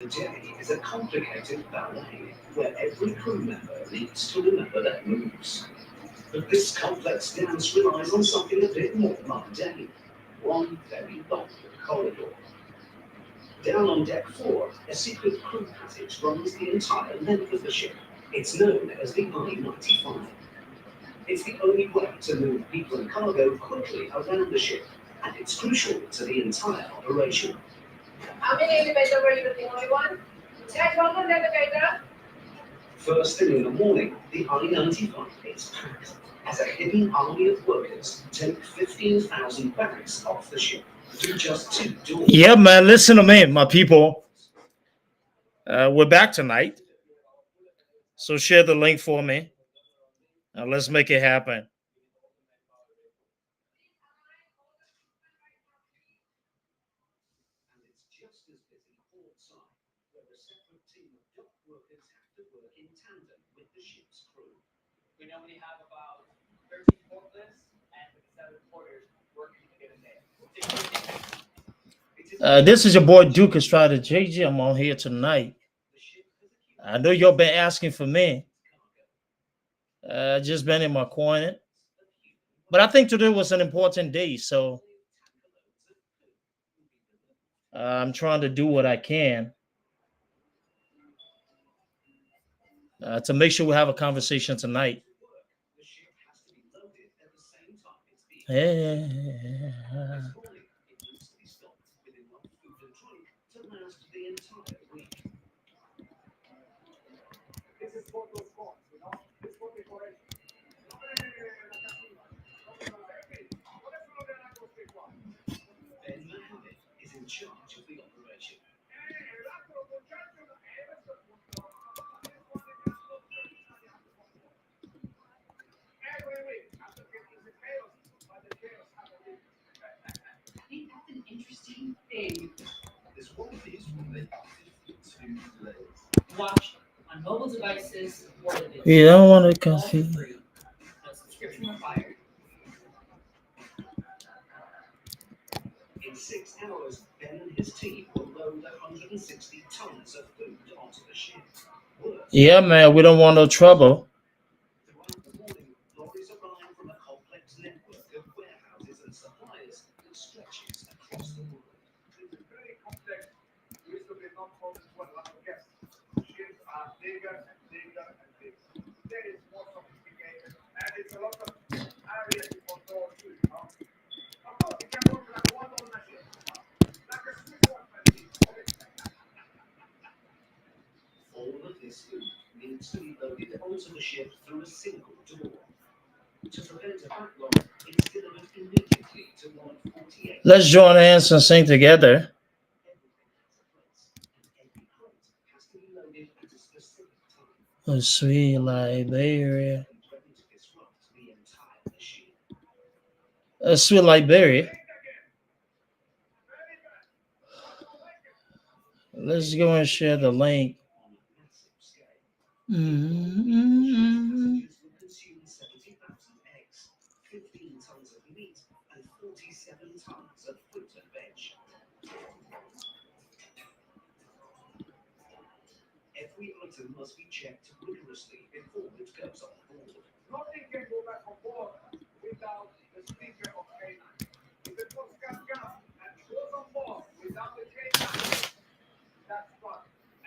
Unapologetic is a complicated ballet where every crew member needs to remember their moves. But this complex dance relies on something a bit more mundane. One very long corridor. Down on deck 4, a secret crew passage runs the entire length of the ship. It's known as the I-95. It's the only way to move people and cargo quickly around the ship, and it's crucial to the entire operation. How many elevators were you looking only one? Check one more elevator. First thing in the morning, the I-95 is packed as a hidden army of workers take 15,000 bags off the ship through just two doors. Yeah, man, listen to me, my people. We're back tonight, so share the link for me. Let's make it happen. And it's just as busy outside, where a separate team of dock workers have to work in tandem with the ship's crew. We normally have about 13 forklifts and 57 porters working to get a day. This is your boy Duke Estrada JJ. I'm on here tonight. I know y'all been asking for me. Just been in my corner. But I think today was an important day, so I'm trying to do what I can to make sure we have a conversation tonight. Yeah. Is in charge of the operation. Every week, after getting the chaos, but the chaos happened. I think that's an interesting thing. This one is related to delays. Watch on mobile devices or the you don't want to confuse. No subscription required. In 6 hours, Ben and his team will load 160 tons of food onto the ship. Yeah, man, we don't want no trouble. Throughout the morning, lorries arrive from a complex network of warehouses and suppliers that stretches across the world. It's very complex. Used to be not more than 100 guests. Ships are bigger and bigger and bigger. There is more sophisticated, and it's a lot of areas to control too. Of course, you can work like one on a ship, like a Swiss machine. All of this food needs to be loaded onto the ship through a single door. To prevent a backlog, it's delivered immediately to 148. Let's join hands and sing together. Everything has a place, and every crate has to be loaded at a specific time. Oh, sweet Liberia. To disrupt the entire machine. Sweet Liberia. Let's go and share the link. Mm-hmm. 70,000 eggs, 15 tons of meat, and 47 tons of fruit and veg. Every item must be checked rigorously before it goes on board. Nothing can go back on board without the sticker of K9. If the postcard comes and goes on board without the K9, that's fun.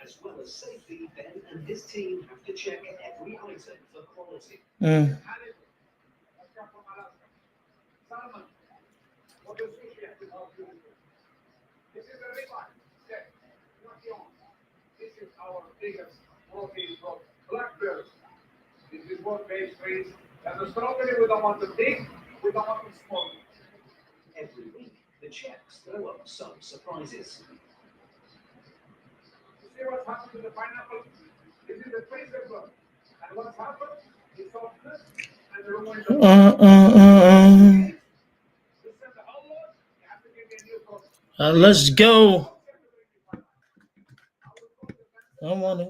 As well as safety, Ben and his team have to check every item for quality. Salmon. What does sushi have to help you with? This is a ribeye. Check. Not young. This is our biggest protein product. Blackberries. This is what makes trees. And the strawberry, we don't want them big, we don't want them small. Every week, the checks throw up some surprises. You see what's happened to the pineapple? This is the freezer block. And what's happened? The softness and the ruin. You send the whole lot, you have to give me a new product. Let's go. I want to.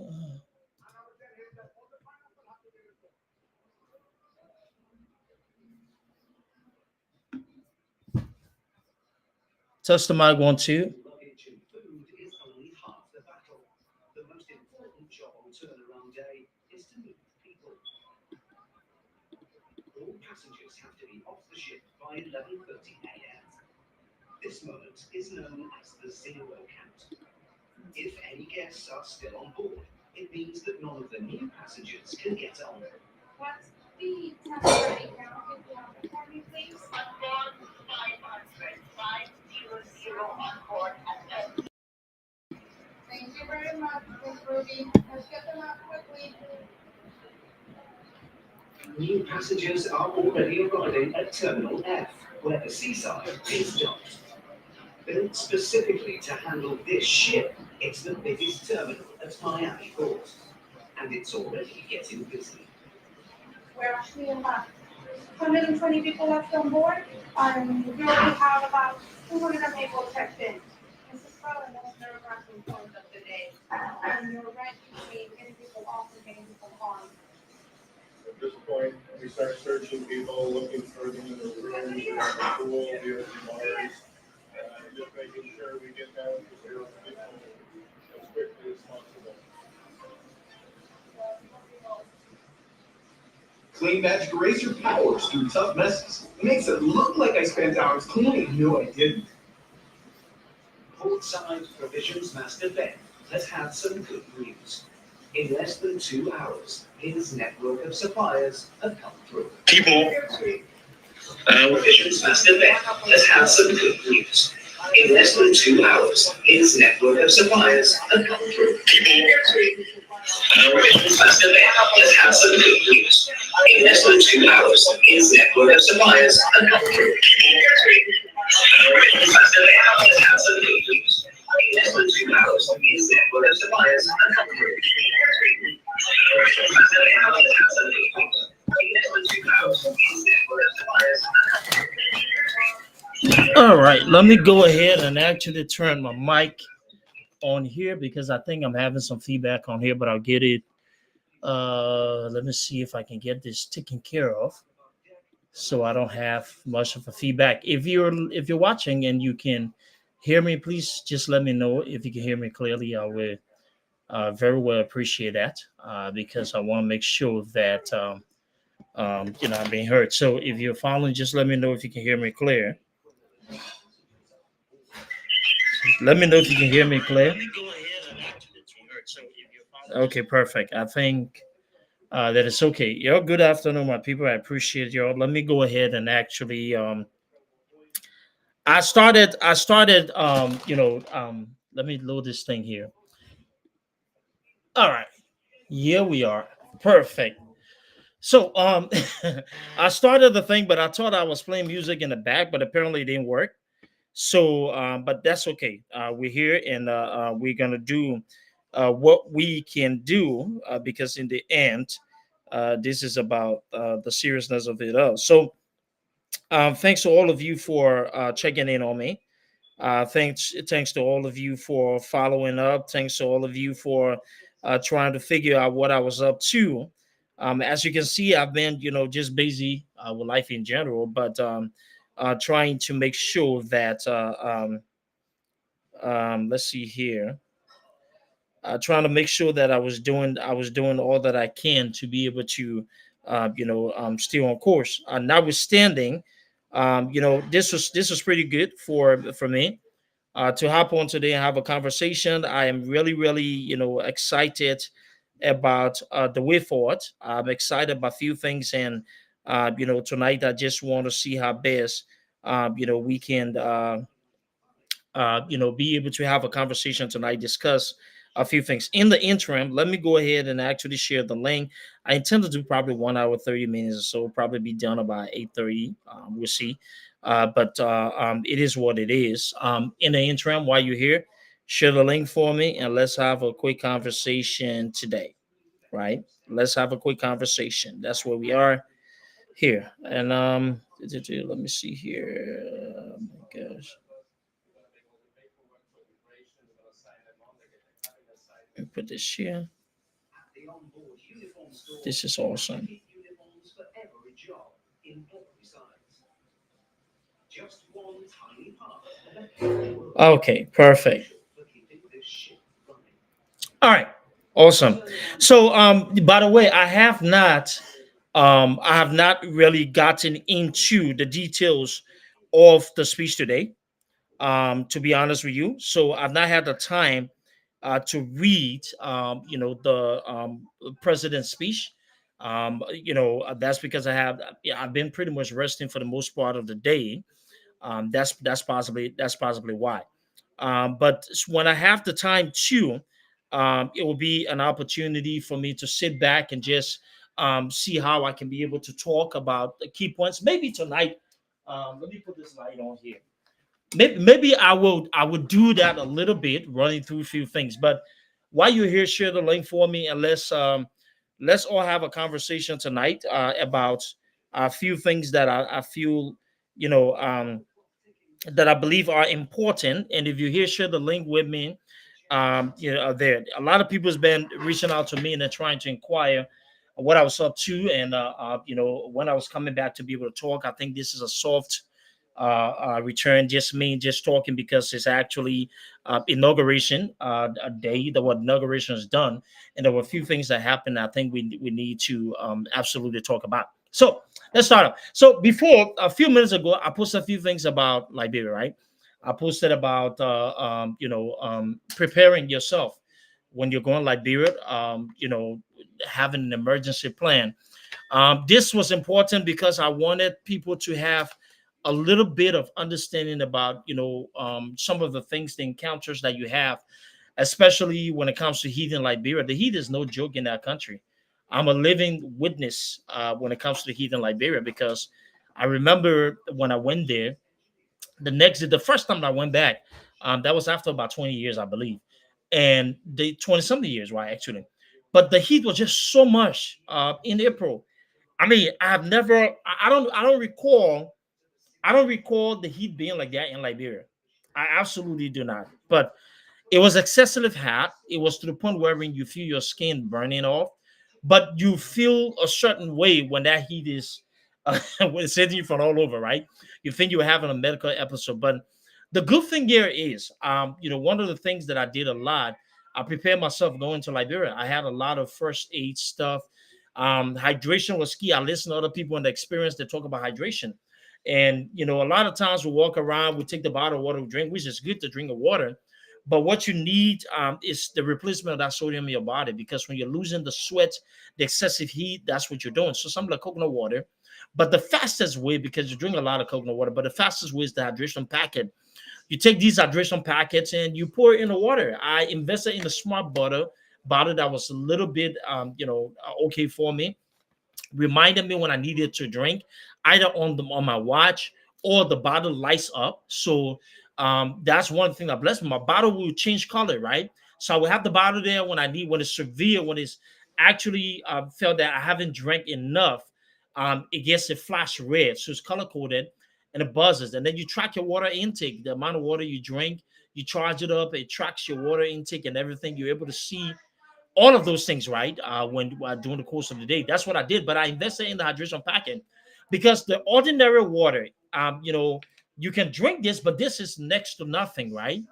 Test the mic 1 2. Luggage and food is only half the battle. The most important job on turnaround day is to move people. All passengers have to be off the ship by 11:30 a.m. This moment is known as the zero count. If any guests are still on board, it means that none of the new passengers can get on. What's the temporary count if you have it for me, please? On board 500, on board at Thank you very much, Miss Ruby. Let's get them out quickly. New passengers are already arriving at Terminal F, where the seaside is docked. Built specifically to handle this ship, it's the biggest terminal at Miami Port, and it's already getting busy. We're actually about 120 people left on board. We already have about 200 people checked in. This is probably the most nerve-wracking point of the day. And you're right between getting people off and getting people on. At this point, we start searching people, looking for them in the rooms, the pool, the open bars, just making sure we get down to zero people as quickly as possible. Clean Magic Eraser powers through tough messes. It makes it look like I spent hours cleaning. No, I didn't. Portside Provisions Master Ben has had some good news. In less than 2 hours, his network of suppliers have come through. People. Provisions Master Ben has had some good news. In less than 2 hours, his network of suppliers have come through. Provisions Master Ben has had some good news. In less than 2 hours, his network of suppliers have come through. Provisions Master Ben has had some good news. In less than 2 hours, his network of suppliers have come through. Provisions Master Ben has had some good news. In less than 2 hours, his network of suppliers have come through. All right, let me go ahead and actually turn my mic on here because I think I'm having some feedback on here, but I'll get it. Let me see if I can get this taken care of so I don't have much of a feedback. If you're watching and you can hear me, please just let me know if you can hear me clearly. I will very well appreciate that because I want to make sure that I'm being heard. So if you're following, just let me know if you can hear me clear. Let me know if you can hear me clear. Okay, perfect. I think that it's okay. Yo, good afternoon, my people. I appreciate y'all. Let me go ahead and actually let me load this thing here. All right. Here we are. Perfect. So I started the thing, but I thought I was playing music in the back, but apparently it didn't work. So, but that's okay. We're here and we're gonna do what we can do because in the end, this is about the seriousness of it all. So, thanks to all of you for checking in on me. Thanks to all of you for following up. Thanks to all of you for trying to figure out what I was up to. As you can see, I've been, just busy with life in general, but trying to make sure that let's see here. Trying to make sure that I was doing all that I can to be able to, stay on course. Notwithstanding, this was pretty good for me to hop on today and have a conversation. I am really, really, excited about the way forward. I'm excited about a few things, and tonight I just want to see how best, we can, be able to have a conversation tonight, discuss a few things. In the interim, let me go ahead and actually share the link. I intend to do probably 1 hour, 30 minutes or so, probably be done about 8:30. We'll see. But it is what it is. In the interim, while you're here, share the link for me and let's have a quick conversation today, right? Let's have a quick conversation. That's where we are here. And let me see here. Oh my gosh. Let me put this here. This is awesome. Okay, perfect. All right. Awesome. So by the way, I have not really gotten into the details of the speech today. To be honest with you. So I've not had the time to read, the president's speech. That's because yeah, I've been pretty much resting for the most part of the day. That's possibly why. But when I have the time to, it will be an opportunity for me to sit back and just see how I can be able to talk about the key points. Maybe tonight. Let me put this light on here. Maybe I will do that a little bit, running through a few things. But while you're here, share the link for me, and let's all have a conversation tonight about a few things that I feel, you know um, that I believe are important. And if you're here, share the link with me. There a lot of people has been reaching out to me and they're trying to inquire what I was up to, and when I was coming back to be able to talk. I think this is a soft return, just me just talking, because it's actually inauguration a day that what inauguration is done, and there were a few things that happened. I think we need to absolutely talk about. So let's start off. So before, a few minutes ago, I posted a few things about Liberia, right? I posted about preparing yourself when you're going Liberia, having an emergency plan. This was important because I wanted people to have a little bit of understanding about, some of the things, the encounters that you have, especially when it comes to heat in Liberia. The heat is no joke in that country. I'm a living witness when it comes to the heat in Liberia, because I remember when I went there, the first time I went back, that was after about 20 years, I believe, and the 20 something years, right, actually. But the heat was just so much in April. I mean, I've never, I don't recall the heat being like that in Liberia. I absolutely do not. But it was excessively hot. It was to the point where when you feel your skin burning off, but you feel a certain way when that heat is when it's hitting you from all over, right? You think you're having a medical episode. But the good thing here is, one of the things that I did a lot, I prepared myself going to Liberia. I had a lot of first aid stuff. Hydration was key. I listened to other people in the experience that talk about hydration. And a lot of times we walk around, we take the bottle of water we drink, which is good to drink the water. But what you need is the replacement of that sodium in your body, because when you're losing the sweat, the excessive heat, that's what you're doing. So something like coconut water. But the fastest way, because you drink a lot of coconut water, but the fastest way is the hydration packet. You take these hydration packets and you pour it in the water. I invested in a smart bottle that was a little bit, okay for me, reminded me when I needed to drink, either on my watch or the bottle lights up. So that's one thing that blessed me. My bottle will change color, right? So I will have the bottle there when I need, when it's severe, when it's actually felt that I haven't drank enough. It gets a flash red, so it's color coded, and it buzzes. And then you track your water intake, the amount of water you drink. You charge it up, it tracks your water intake and everything. You're able to see all of those things, right? When during the course of the day, that's what I did. But I invested in the hydration packet, because the ordinary water, you can drink this, but this is next to nothing, right?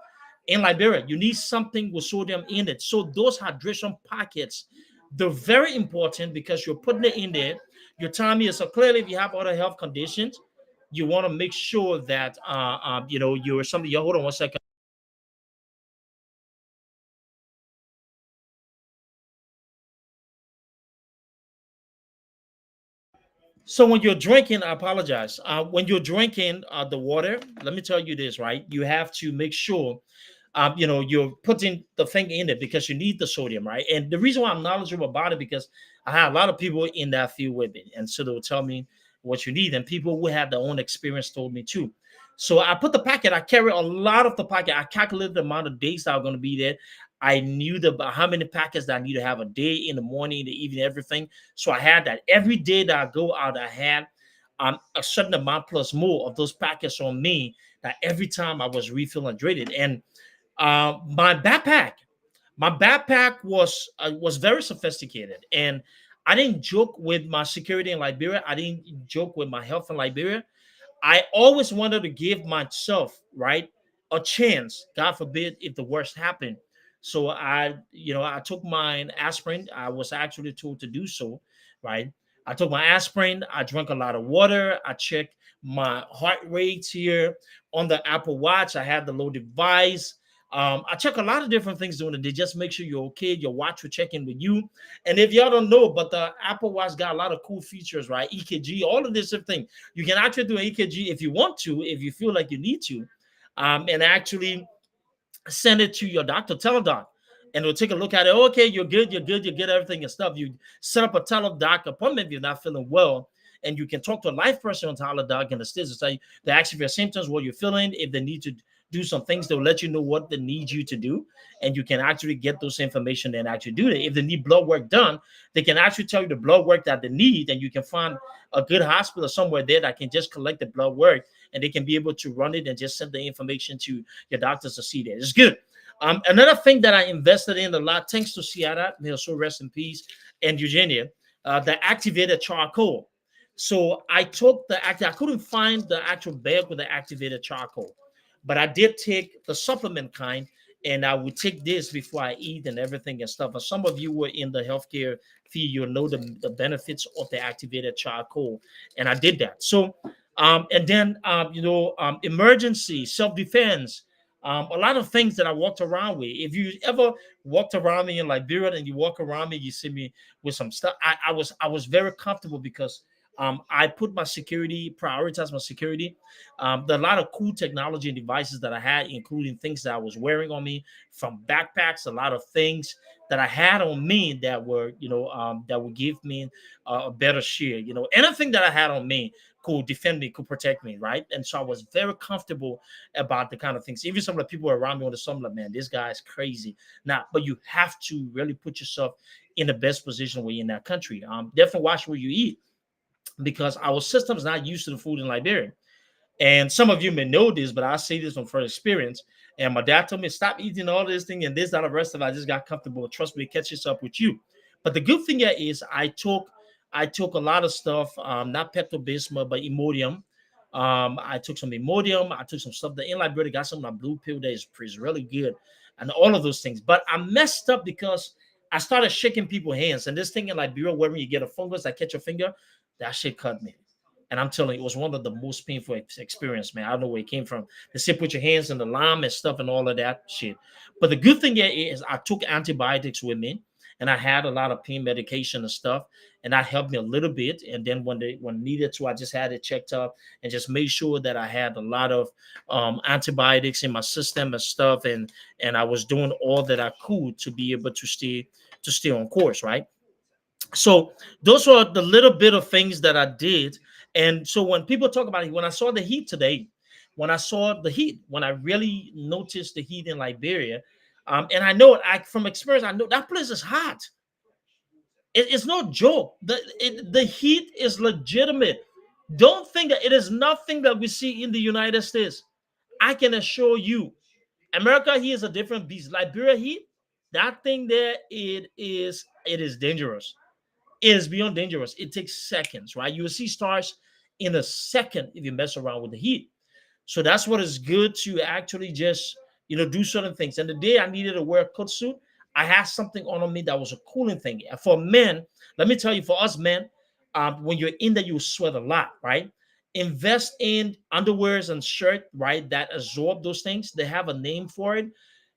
In Liberia, you need something with sodium in it. So those hydration packets, they're very important, because you're putting it in there. Your time is so clearly, if you have other health conditions, you want to make sure that you're something. Hold on one second. So when you're drinking, I apologize. When you're drinking the water, let me tell you this, right? You have to make sure, you're putting the thing in it, because you need the sodium, right? And the reason why I'm knowledgeable about it, because I have a lot of people in that field with me, and so they'll tell me what you need, and people who have their own experience told me too. So I put the packet. I carry a lot of the packet. I calculated the amount of days that are going to be there. I knew how many packets that I need to have a day, in the morning, in the evening, everything. So I had that every day that I go out. I had a certain amount plus more of those packets on me. That every time I was refilling hydrated, and my backpack was very sophisticated, and I didn't joke with my security in Liberia. I didn't joke with my health in Liberia. I always wanted to give myself, right, a chance. God forbid if the worst happened. So I took my aspirin. I was actually told to do so, right? I took my aspirin. I drank a lot of water. I checked my heart rate here on the Apple Watch. I had the little device. I check a lot of different things doing it. They just make sure you're okay. Your watch will check in with you. And if y'all don't know, but the Apple Watch got a lot of cool features, right? EKG, all of this thing. You can actually do an EKG if you want to, if you feel like you need to, and actually send it to your doctor, teledoc, and they'll take a look at it. Okay, you're good, you get everything and stuff. You set up a teledoc appointment if you're not feeling well, and you can talk to a live person on teledoc and assist. Tell you, they ask you for your symptoms, what you're feeling. If they need to do some things, they'll let you know what they need you to do, and you can actually get those information and actually do it. If they need blood work done, they can actually tell you the blood work that they need, and you can find a good hospital somewhere there that can just collect the blood work, and they can be able to run it and just send the information to your doctors to see that. It's good. Another thing that I invested in a lot, thanks to Ciara, may also rest in peace, and Eugenia, the activated charcoal. So I took I couldn't find the actual bag with the activated charcoal, but I did take the supplement kind, and I would take this before I eat and everything and stuff. But some of you were in the healthcare field, you'll know the benefits of the activated charcoal, and I did that. So, and then emergency, self-defense, a lot of things that I walked around with. If you ever walked around me in Liberia and you walk around me, you see me with some stuff. I was very comfortable because I put my security, prioritize my security. There are a lot of cool technology and devices that I had, including things that I was wearing on me, from backpacks, a lot of things that I had on me that were, that would give me a better share. Anything that I had on me could defend me, could protect me, right? And so I was very comfortable about the kind of things. Even some of the people around me on the summer, like, man, this guy is crazy. Now, but you have to really put yourself in the best position when you're in that country. Definitely watch where you eat, because our system is not used to the food in Liberia. And some of you may know this, but I say this from first experience. And my dad told me, stop eating all this thing and this, that, and the rest of it. I just got comfortable. Trust me, it catches up with you. But the good thing here is I took a lot of stuff, not Pepto Bismol, but Imodium. I took some Imodium. I took some stuff that in Liberia got some of my blue pill that is really good, and all of those things. But I messed up because I started shaking people's hands. And this thing in Liberia, where you get a fungus that catch your finger, that shit cut me. And I'm telling you, it was one of the most painful experience, man. I don't know where it came from. They say put your hands in the lime and stuff and all of that shit. But the good thing here is I took antibiotics with me, and I had a lot of pain medication and stuff, and that helped me a little bit. And then when needed to, I just had it checked up and just made sure that I had a lot of antibiotics in my system and stuff, and I was doing all that I could to be able to stay on course, right? So those were the little bit of things that I did. And so when people talk about it, when I saw the heat today, when I really noticed the heat in Liberia, and I know from experience, I know that place is hot. It's no joke. The heat is legitimate. Don't think that it is nothing that we see in the United States. I can assure you, America here is a different beast. Liberia heat, that thing there, it is dangerous. It is beyond dangerous. It takes seconds, right? You will see stars in a second if you mess around with the heat. So that's what is good to actually just, do certain things. And the day I needed to wear a coat suit, I had something on me that was a cooling thing. And for men, let me tell you, for us men, when you're in there, you sweat a lot, right? Invest in underwears and shirt, right, that absorb those things. They have a name for it,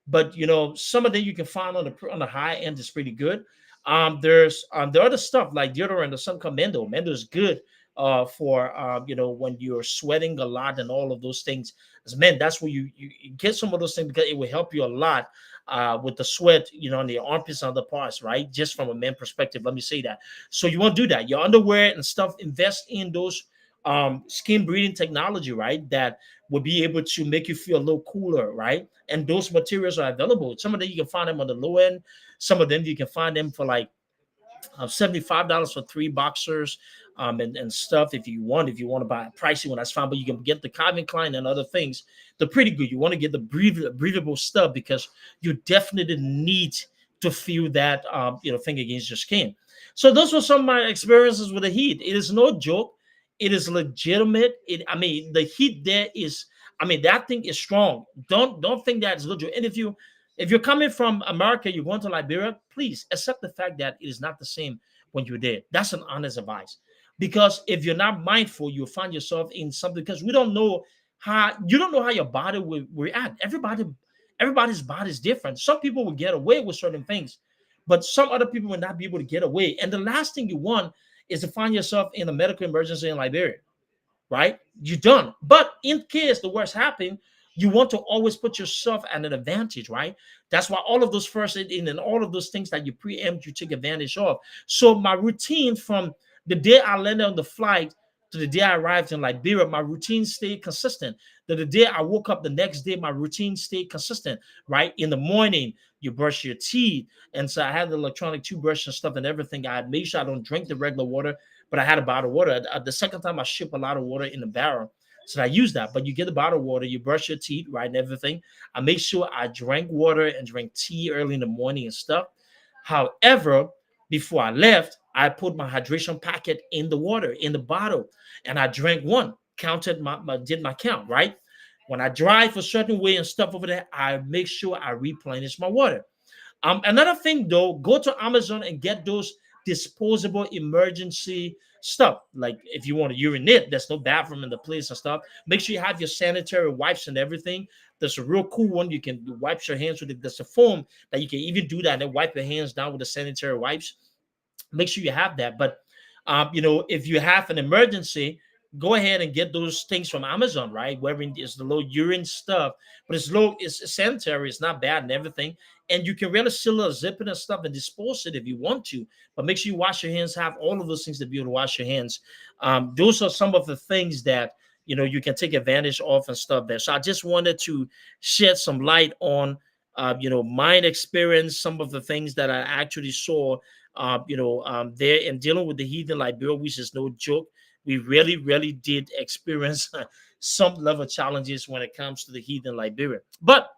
but some of them you can find on the high end is pretty good. There's the other stuff like deodorant, the sun commando. Mendo is good for when you're sweating a lot and all of those things. As men, that's where you get some of those things, because it will help you a lot with the sweat, on the armpits and other parts, right? Just from a man perspective, let me say that. So you want to do that. Your underwear and stuff, invest in those skin breathing technology, right? That will be able to make you feel a little cooler, right? And those materials are available. Some of them you can find them on the low end. Some of them you can find them for like $75 for 3 boxers, and stuff. If you want to buy a pricey one, that's fine. But you can get the Calvin Klein and other things. They're pretty good. You want to get the breathable stuff, because you definitely need to feel that thing against your skin. So those were some of my experiences with the heat. It is no joke. It is legitimate. The heat there is. That thing is strong. Don't think that it's legit. And if you If you're coming from America, you're going to Liberia, please accept the fact that it is not the same when you're there. That's an honest advice. Because if you're not mindful, you'll find yourself in something because we don't know how you don't know how your body will react. Everybody's body is different. Some people will get away with certain things, but some other people will not be able to get away. And the last thing you want is to find yourself in a medical emergency in Liberia, right? You're done. But in case the worst happen, you want to always put yourself at an advantage, right? That's why all of those first aid in and all of those things that you preempt, you take advantage of. So my routine from the day I landed on the flight to the day I arrived in Liberia, my routine stayed consistent. To the day I woke up the next day, my routine stayed consistent, right? In the morning, you brush your teeth. And so I had the electronic toothbrush and stuff and everything. I made sure I don't drink the regular water, but I had a bottle of water. The second time I ship a lot of water in the barrel. So I use that. But you get a bottle of water, you brush your teeth, right, and everything. I make sure I drink water and drink tea early in the morning and stuff. However, before I left, I put my hydration packet in the water, in the bottle, and I drank one, counted did my count, right? When I drive a certain way and stuff over there, I make sure I replenish my water. Another thing though, go to Amazon and get those disposable emergency stuff. Like if you want to urinate, there's no bathroom in the place and stuff. Make sure you have your sanitary wipes and everything. There's a real cool one. You can wipe your hands with it. There's a foam that you can even do that and then wipe your hands down with the sanitary wipes. Make sure you have that. But if you have an emergency, go ahead and get those things from Amazon, right? Where it's the low urine stuff, but it's sanitary, it's not bad and everything. And you can really seal it, zip it and stuff and dispose it if you want to. But make sure you wash your hands, have all of those things to be able to wash your hands. Those are some of the things that you can take advantage of and stuff there. So I just wanted to shed some light on my experience, some of the things that I actually saw there and dealing with the heathen Liberia, which is no joke. We really, really did experience some level of challenges when it comes to the heathen Liberia. But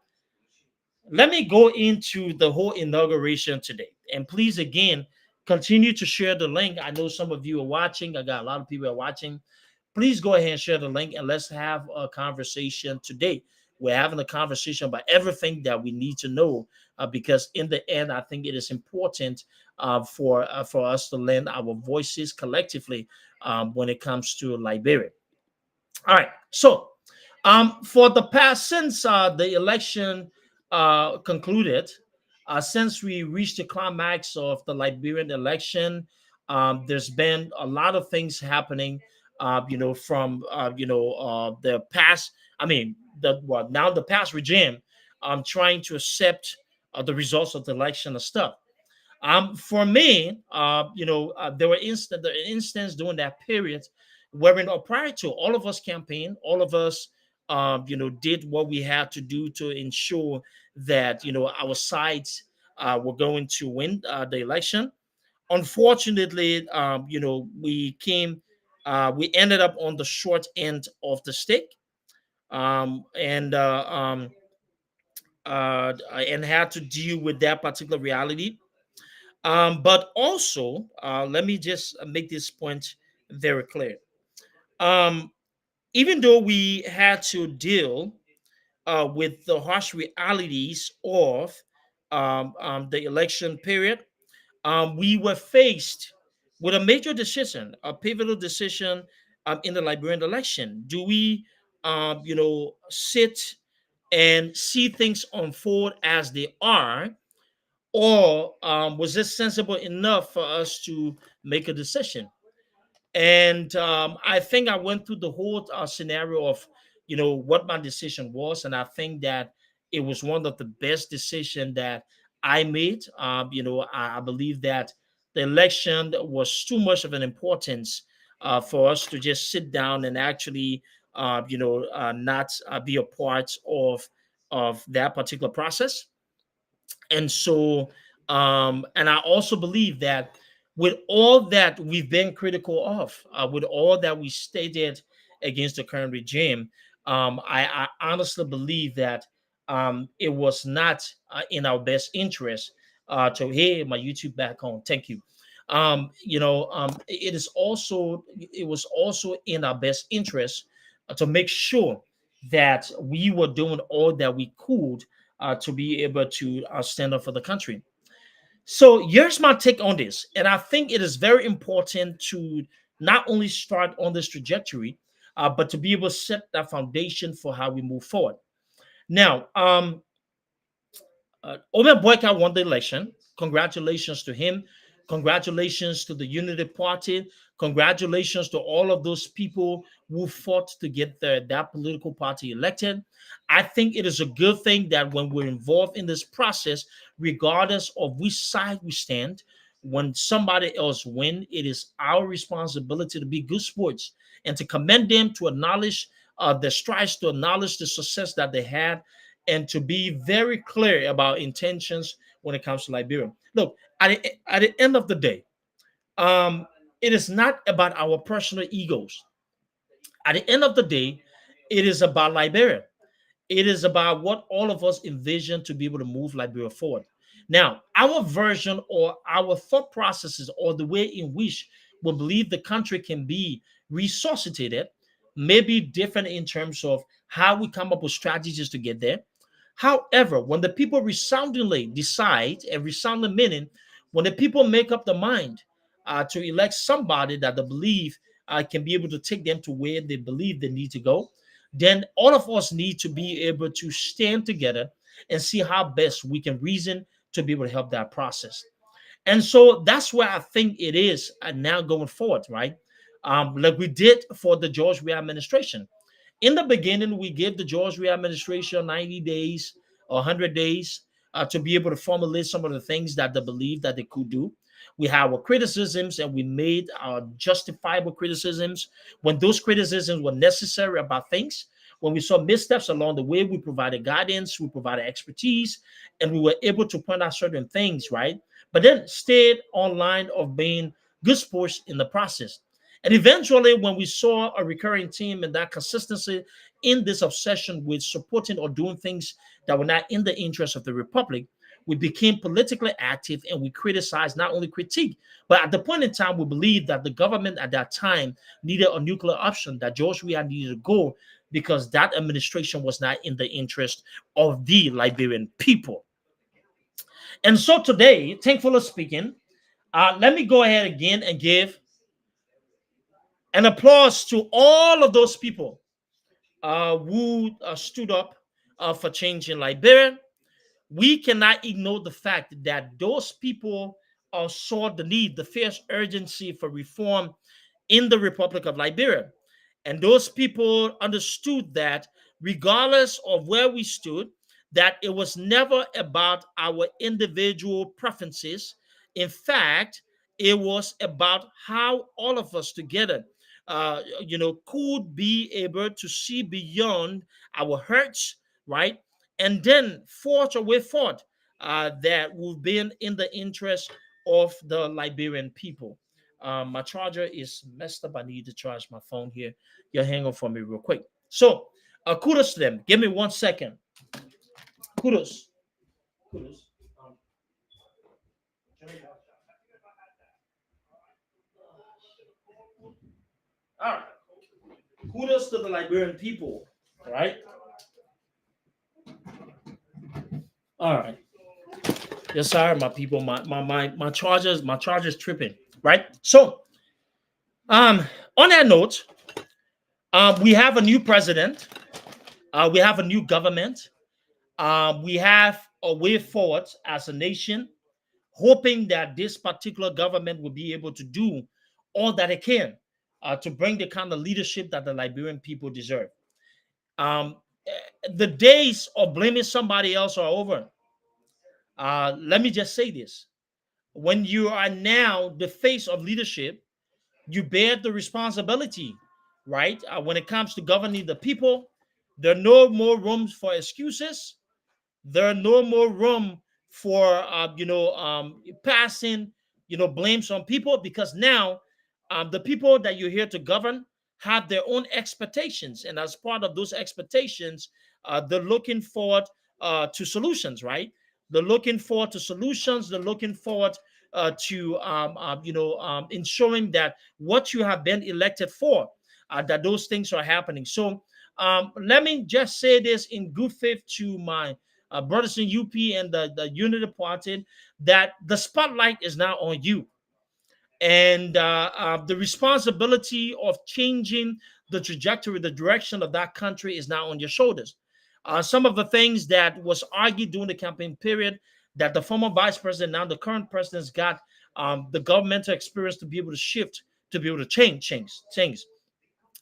let me go into the whole inauguration today. And please, again, continue to share the link. I know some of you are watching. I got a lot of people are watching. Please go ahead and share the link and let's have a conversation today. We're having a conversation about everything that we need to know because in the end, I think it is important for us to lend our voices collectively when it comes to Liberia. All right. So for the past, since the election concluded, since we reached the climax of the Liberian election, there's been a lot of things happening, from, the past. I mean, now the past regime trying to accept the results of the election and stuff. For me, there were instances during that period wherein, prior to all of us campaign, all of us, did what we had to do to ensure that our sides were going to win the election. Unfortunately, we ended up on the short end of the stick, and had to deal with that particular reality. But also, let me just make this point very clear. Um, Even though we had to deal with the harsh realities of the election period, we were faced with a major decision, a pivotal decision in the Liberian election. Do we, sit and see things unfold as they are, or was this sensible enough for us to make a decision? And I think I went through the whole scenario of what my decision was, and I think that it was one of the best decision that I made. I believe that the election was too much of an importance for us to just sit down and actually not be a part of that particular process. And so, and I also believe that with all that we've been critical of, with all that we stated against the current regime, I honestly believe that it was not in our best interest to, hey, my YouTube back on. Thank you. It was also in our best interest to make sure that we were doing all that we could to be able to stand up for the country. So here's my take on this, and I think it is very important to not only start on this trajectory, but to be able to set that foundation for how we move forward. Now, Omer Boyka won the election. Congratulations to him. Congratulations to the Unity Party. Congratulations to all of those people who fought to get that political party elected. I think it is a good thing that when we're involved in this process, regardless of which side we stand, when somebody else win, it is our responsibility to be good sports and to commend them, to acknowledge their strides, to acknowledge the success that they had, and to be very clear about intentions when it comes to Liberia. Look, at the end of the day, it is not about our personal egos. At the end of the day, it is about Liberia. It is about what all of us envision to be able to move Liberia forward. Now, our version or our thought processes or the way in which we believe the country can be resuscitated may be different in terms of how we come up with strategies to get there. However, when the people resoundingly decide, and resounding meaning, when the people make up the mind to elect somebody that they believe can be able to take them to where they believe they need to go, then all of us need to be able to stand together and see how best we can reason to be able to help that process. And so that's where I think it is now going forward, right? Like we did for the George Weah administration. In the beginning, we gave the George Weah administration 90 days or 100 days to be able to formulate some of the things that they believed that they could do. We had our criticisms and we made our justifiable criticisms when those criticisms were necessary about things. When we saw missteps along the way, we provided guidance, we provided expertise, and we were able to point out certain things, right? But then stayed on line of being good sports in the process. And eventually, when we saw a recurring theme and that consistency in this obsession with supporting or doing things that were not in the interest of the Republic, we became politically active and we criticized, not only critique, but at the point in time, we believed that the government at that time needed a nuclear option, that George Weah needed to go because that administration was not in the interest of the Liberian people. And so today, thankfully speaking, let me go ahead again and give an applause to all of those people who stood up for change in Liberia. We cannot ignore the fact that those people saw the need, the fierce urgency for reform in the Republic of Liberia. And those people understood that regardless of where we stood, that it was never about our individual preferences. In fact, it was about how all of us together, could be able to see beyond our hurts, right? And then forge a way forward that will be in the interest of the Liberian people. My charger is messed up. I need to charge my phone here. You hang on for me real quick. So, kudos to them. Give me 1 second. Kudos. Kudos. All right. Kudos to the Liberian people. All right. All right. Yes, sorry, my people. My charger's tripping. Right. So, on that note, we have a new president. We have a new government. We have a way forward as a nation, hoping that this particular government will be able to do all that it can to bring the kind of leadership that the Liberian people deserve. The days of blaming somebody else are over. Let me just say this. When you are now the face of leadership, you bear the responsibility, right? When it comes to governing the people, there are no more rooms for excuses. There are no more room for passing blames on people, because now the people that you're here to govern have their own expectations, and as part of those expectations, they're looking forward to solutions, right? They're looking forward to solutions. They're looking forward to ensuring that what you have been elected for, that those things are happening. So let me just say this in good faith to my brothers in UP and the Unity Party, that the spotlight is now on you, and the responsibility of changing the trajectory, the direction of that country is now on your shoulders. Some of the things that was argued during the campaign period, that the former vice president, now the current president's got the governmental experience to be able to shift, to be able to change.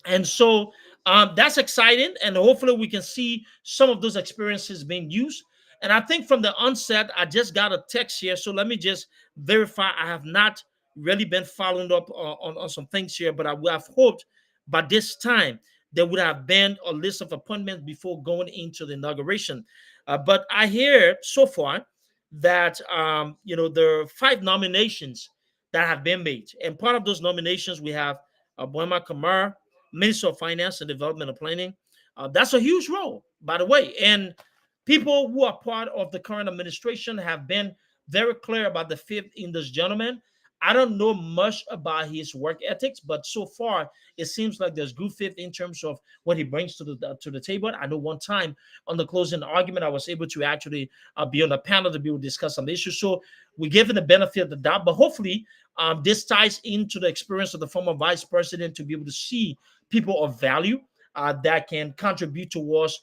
And so that's exciting, and hopefully we can see some of those experiences being used. And I think from the onset, I just got a text here, so let me just verify. I have not really been following up on some things here, but I would have hoped by this time there would have been a list of appointments before going into the inauguration. But I hear so far that there are 5 nominations that have been made, and part of those nominations we have Boema Kamara, Minister of Finance and Development and Planning. That's a huge role, by the way. And people who are part of the current administration have been very clear about the faith in this gentleman. I don't know much about his work ethics, but so far it seems like there's good faith in terms of what he brings to the table. I know one time on the closing argument, I was able to actually be on a panel to be able to discuss some issues. So we give him the benefit of the doubt, but hopefully this ties into the experience of the former vice president to be able to see people of value that can contribute towards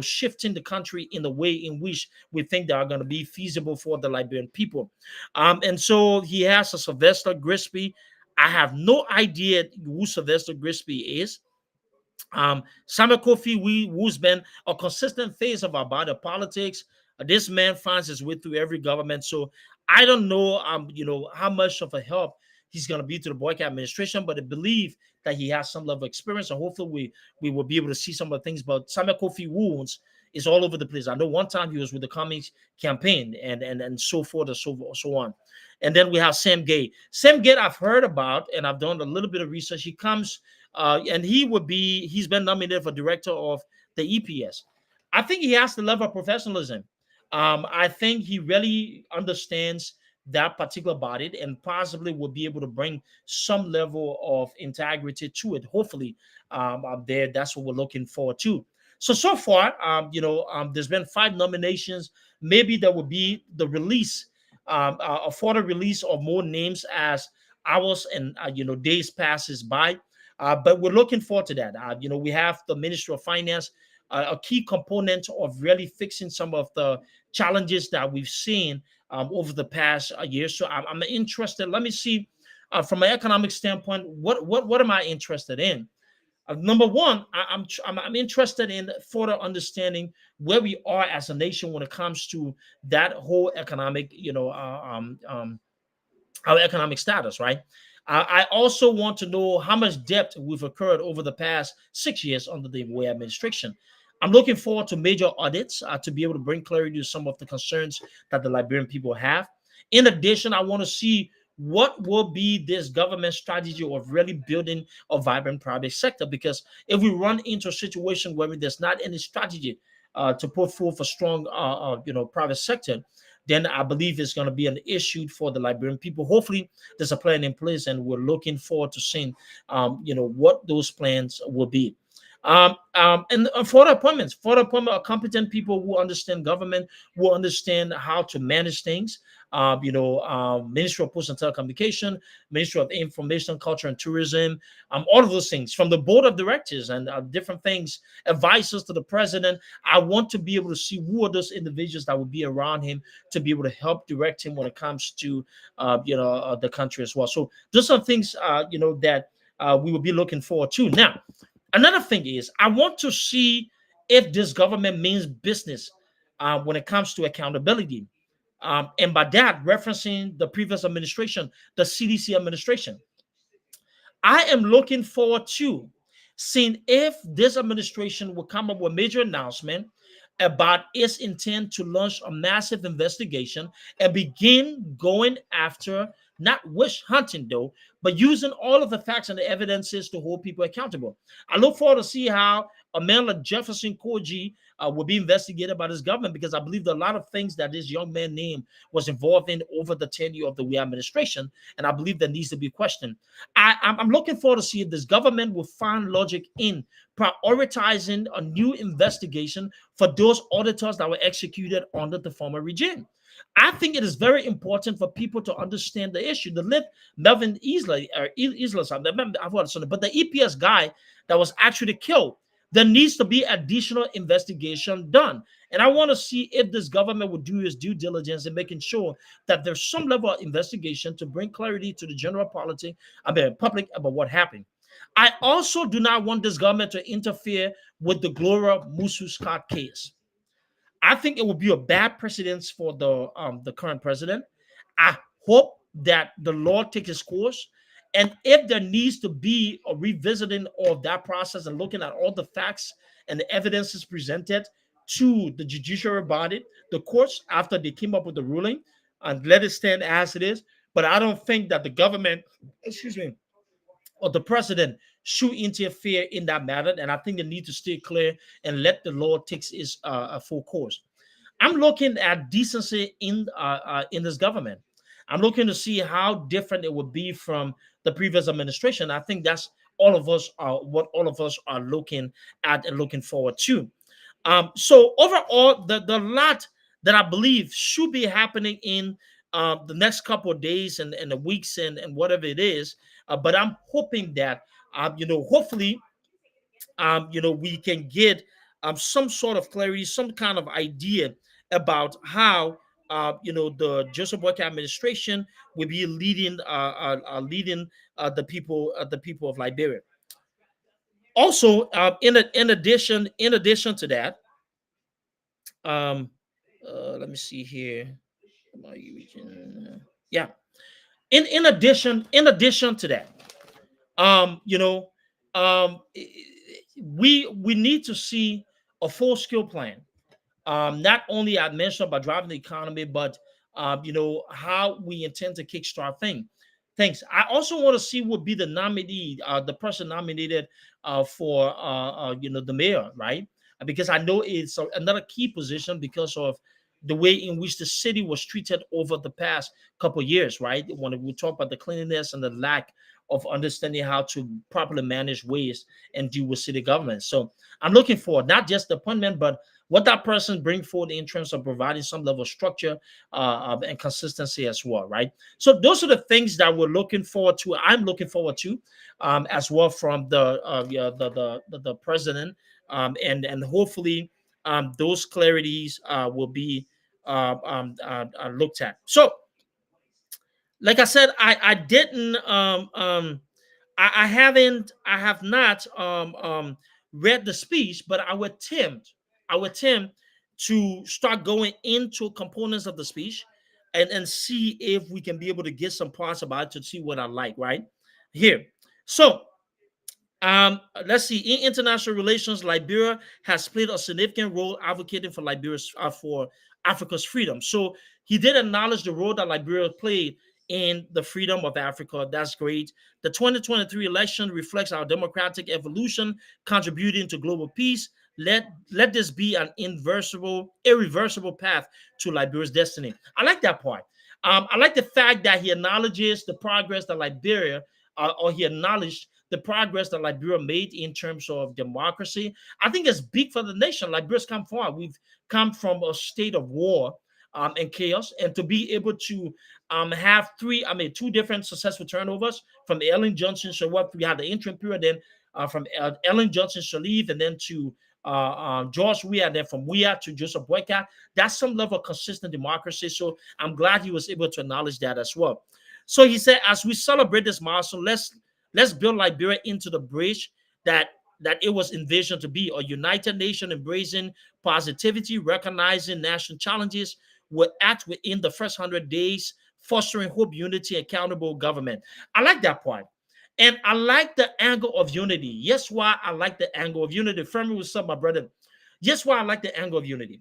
shifting the country in the way in which we think they are going to be feasible for the Liberian people. And so he has a Sylvester Grisby. I have no idea who Sylvester Grisby is. Samuel Kofi, who's been a consistent face of our body politics. This man finds his way through every government. So I don't know, how much of a help he's going to be to the Boycott administration, but I believe that he has some level of experience, and hopefully we will be able to see some of the things. But Samuel Kofi wounds is all over the place. I know one time he was with the Cummings campaign and so forth and so on. And then we have Sam Gay. Sam Gay I've heard about, and I've done a little bit of research. He comes and he's been nominated for director of the EPS. I think he has the level of professionalism. I think he really understands that particular body and possibly will be able to bring some level of integrity to it. Hopefully, that's what we're looking forward to. So far, there's been 5 nominations. Maybe there will be the release, a further release of more names as hours and days passes by. But we're looking forward to that. We have the Ministry of Finance, a key component of really fixing some of the challenges that we've seen over the past year. So I'm interested. Let me see, from an economic standpoint, what am I interested in? Number one, I'm interested in further understanding where we are as a nation when it comes to that whole economic, our economic status, right? I also want to know how much debt we've incurred over the past 6 years under the Way administration. I'm looking forward to major audits to be able to bring clarity to some of the concerns that the Liberian people have. In addition, I want to see what will be this government strategy of really building a vibrant private sector. Because if we run into a situation where there's not any strategy to put forth a strong, private sector, then I believe it's going to be an issue for the Liberian people. Hopefully, there's a plan in place, and we're looking forward to seeing, what those plans will be. And for the appointments, are competent people who understand government, who understand how to manage things. Ministry of Post and Telecommunication, Ministry of Information, Culture and Tourism, all of those things, from the board of directors and different things, advisors to the president. I want to be able to see who are those individuals that will be around him to be able to help direct him when it comes to, the country as well. So those are things, that we will be looking forward to. Now, another thing is, I want to see if this government means business when it comes to accountability. And by that, referencing the previous administration, the CDC administration. I am looking forward to seeing if this administration will come up with a major announcement about its intent to launch a massive investigation and begin going after, not witch hunting though, but using all of the facts and the evidences to hold people accountable. I look forward to see how a man like Jefferson Koji will be investigated by this government, because I believe that a lot of things that this young man named was involved in over the tenure of the Weah administration, and I believe that needs to be questioned. I'm looking forward to see if this government will find logic in prioritizing a new investigation for those auditors that were executed under the former regime. I think it is very important for people to understand the issue. The late Melvin Isla, or Isla, I've heard something, but the EPS guy that was actually killed, there needs to be additional investigation done. And I want to see if this government would do its due diligence in making sure that there's some level of investigation to bring clarity to the general public about what happened. I also do not want this government to interfere with the Gloria Musu Scott case. I think it would be a bad precedence for the current president. I hope that the law takes its course, and if there needs to be a revisiting of that process and looking at all the facts and the evidences presented to the judiciary body, the courts, after they came up with the ruling, and let it stand as it is. But I don't think that the government, excuse me, or the president should interfere in that matter. And I think they need to stay clear and let the law take its full course. I'm looking at decency in this government. I'm looking to see how different it would be from the previous administration. I think that's all of us are what all of us are looking at and looking forward to. So overall, the lot that I believe should be happening in the next couple of days and the weeks and whatever it is. But I'm hoping that hopefully we can get some sort of clarity, some kind of idea about how the Joseph Boyka administration will be leading the people of Liberia. Also, in addition to that, um, let me see here. Yeah. In addition to that, um, you know, um, we need to see a full skill plan. Not only I mentioned about driving the economy, but how we intend to kickstart things. I also want to see what be the nominee, the person nominated for the mayor, right? Because I know it's another key position because of the way in which the city was treated over the past couple of years, right? When we talk about the cleanliness and the lack of understanding how to properly manage waste and deal with city government. So I'm looking for not just the appointment, but what that person bring forward in terms of providing some level of structure and consistency as well, right? So those are the things that we're looking forward to. I'm looking forward to as well from the president, and hopefully those clarities will be looked at. So, like I said, I didn't I have not read the speech, but I would attempt to start going into components of the speech and see if we can be able to get some parts about it to see what I like right here. So let's see. In international relations, Liberia has played a significant role advocating for for Africa's freedom. So he did acknowledge the role that Liberia played in the freedom of Africa. That's great. The 2023 election reflects our democratic evolution, contributing to global peace. Let this be an irreversible path to Liberia's destiny. I like that part. I like the fact that he acknowledges the progress that Liberia, or he acknowledged the progress that Liberia made in terms of democracy. I think it's big for the nation. Liberia's come far. We've come from a state of war and chaos, and to be able to have two different successful turnovers from Ellen Johnson. So what we had the interim period, then from Ellen Johnson Sirleaf, and then to George Weah, and then from Weah to Joseph Boyka. That's some level of consistent democracy. So I'm glad he was able to acknowledge that as well. So he said, as we celebrate this milestone, let's build Liberia into the bridge that it was envisioned to be, a united nation embracing positivity, recognizing national challenges, will act within the first 100 days, fostering hope, unity, accountable government. I like that part. And I like the angle of unity. Yes, why I like the angle of unity. Fermi was up, my brother. Yes, why I like the angle of unity.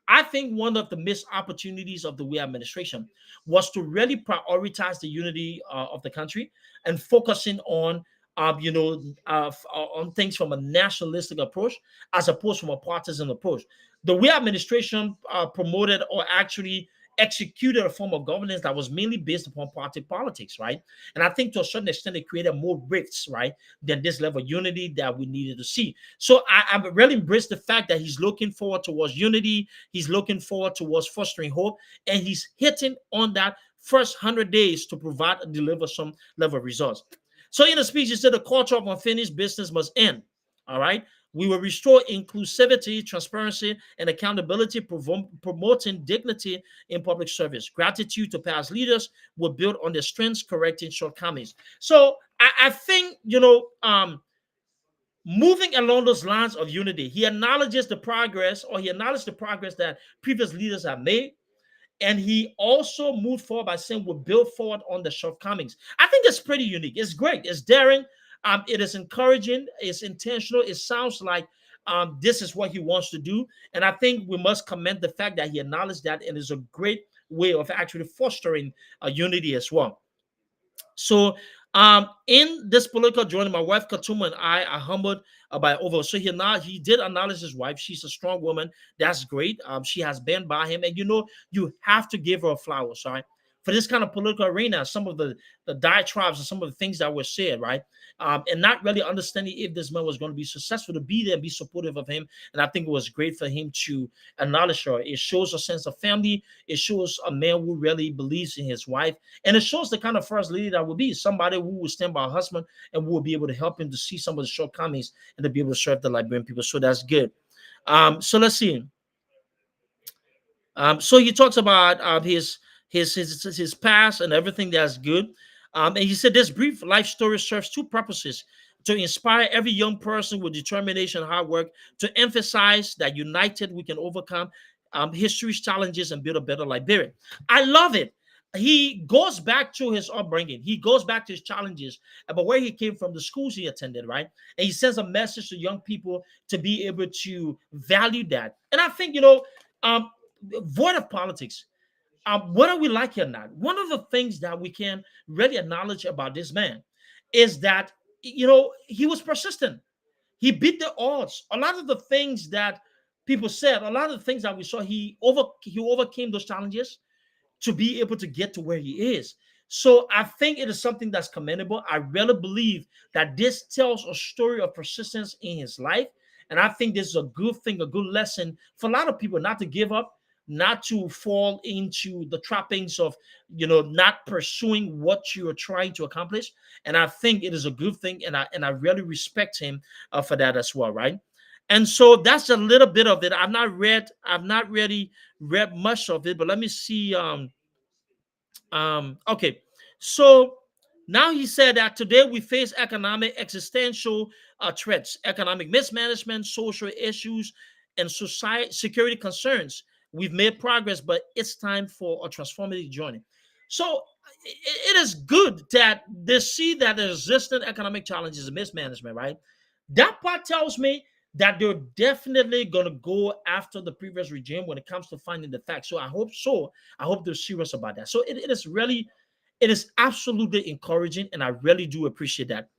I think one of the missed opportunities of the Weah administration was to really prioritize the unity of the country and focusing on on things from a nationalistic approach as opposed from a partisan approach. The way administration promoted or actually executed a form of governance that was mainly based upon party politics, right? And I think to a certain extent it created more rifts, right, than this level of unity that we needed to see. So I really embrace the fact that he's looking forward towards unity, he's looking forward towards fostering hope, and he's hitting on that first 100 days to provide and deliver some level of results. So in the speech, he said the culture of unfinished business must end. All right. We will restore inclusivity, transparency, and accountability, promoting dignity in public service. Gratitude to past leaders will build on their strengths, correcting shortcomings. So I think, moving along those lines of unity, he acknowledges the progress, or he acknowledged the progress that previous leaders have made. And he also moved forward by saying we'll build forward on the shortcomings. I think it's pretty unique. It's great. It's daring. It is encouraging. It's intentional. It sounds like this is what he wants to do. And I think we must commend the fact that he acknowledged that, and is a great way of actually fostering unity as well. So in this political journey, my wife Katuma and I are humbled by over. So he did acknowledge his wife. She's a strong woman. That's great. She has been by him, and you have to give her flowers, right? For this kind of political arena, some of the diatribes and some of the things that were said, right? And not really understanding if this man was going to be successful, to be there and be supportive of him. And I think it was great for him to acknowledge her. It shows a sense of family. It shows a man who really believes in his wife. And it shows the kind of first lady that would be somebody who will stand by her husband and will be able to help him to see some of the shortcomings and to be able to serve the Liberian people. So that's good. So let's see. So he talks about his past and everything that's good. And he said this brief life story serves two purposes: to inspire every young person with determination and hard work, to emphasize that united we can overcome history's challenges and build a better Liberia. I love it. He goes back to his upbringing. He goes back to his challenges about where he came from, the schools he attended, right? And he sends a message to young people to be able to value that. And I think, void of politics, whether we like it or not, one of the things that we can really acknowledge about this man is that, he was persistent. He beat the odds. A lot of the things that people said, a lot of the things that we saw, he overcame those challenges to be able to get to where he is. So I think it is something that's commendable. I really believe that this tells a story of persistence in his life. And I think this is a good thing, a good lesson for a lot of people, not to give up, not to fall into the trappings of, not pursuing what you are trying to accomplish. And I think it is a good thing. And I really respect him for that as well. Right. And so that's a little bit of it. I've not really read much of it, but let me see. Okay. So now he said that today we face economic existential threats, economic mismanagement, social issues, and society security concerns. We've made progress, but it's time for a transformative journey. So it is good that they see that there existing economic challenges and mismanagement, right? That part tells me that they're definitely going to go after the previous regime when it comes to finding the facts. So. I hope they're serious about that. So it is absolutely encouraging, and I really do appreciate that.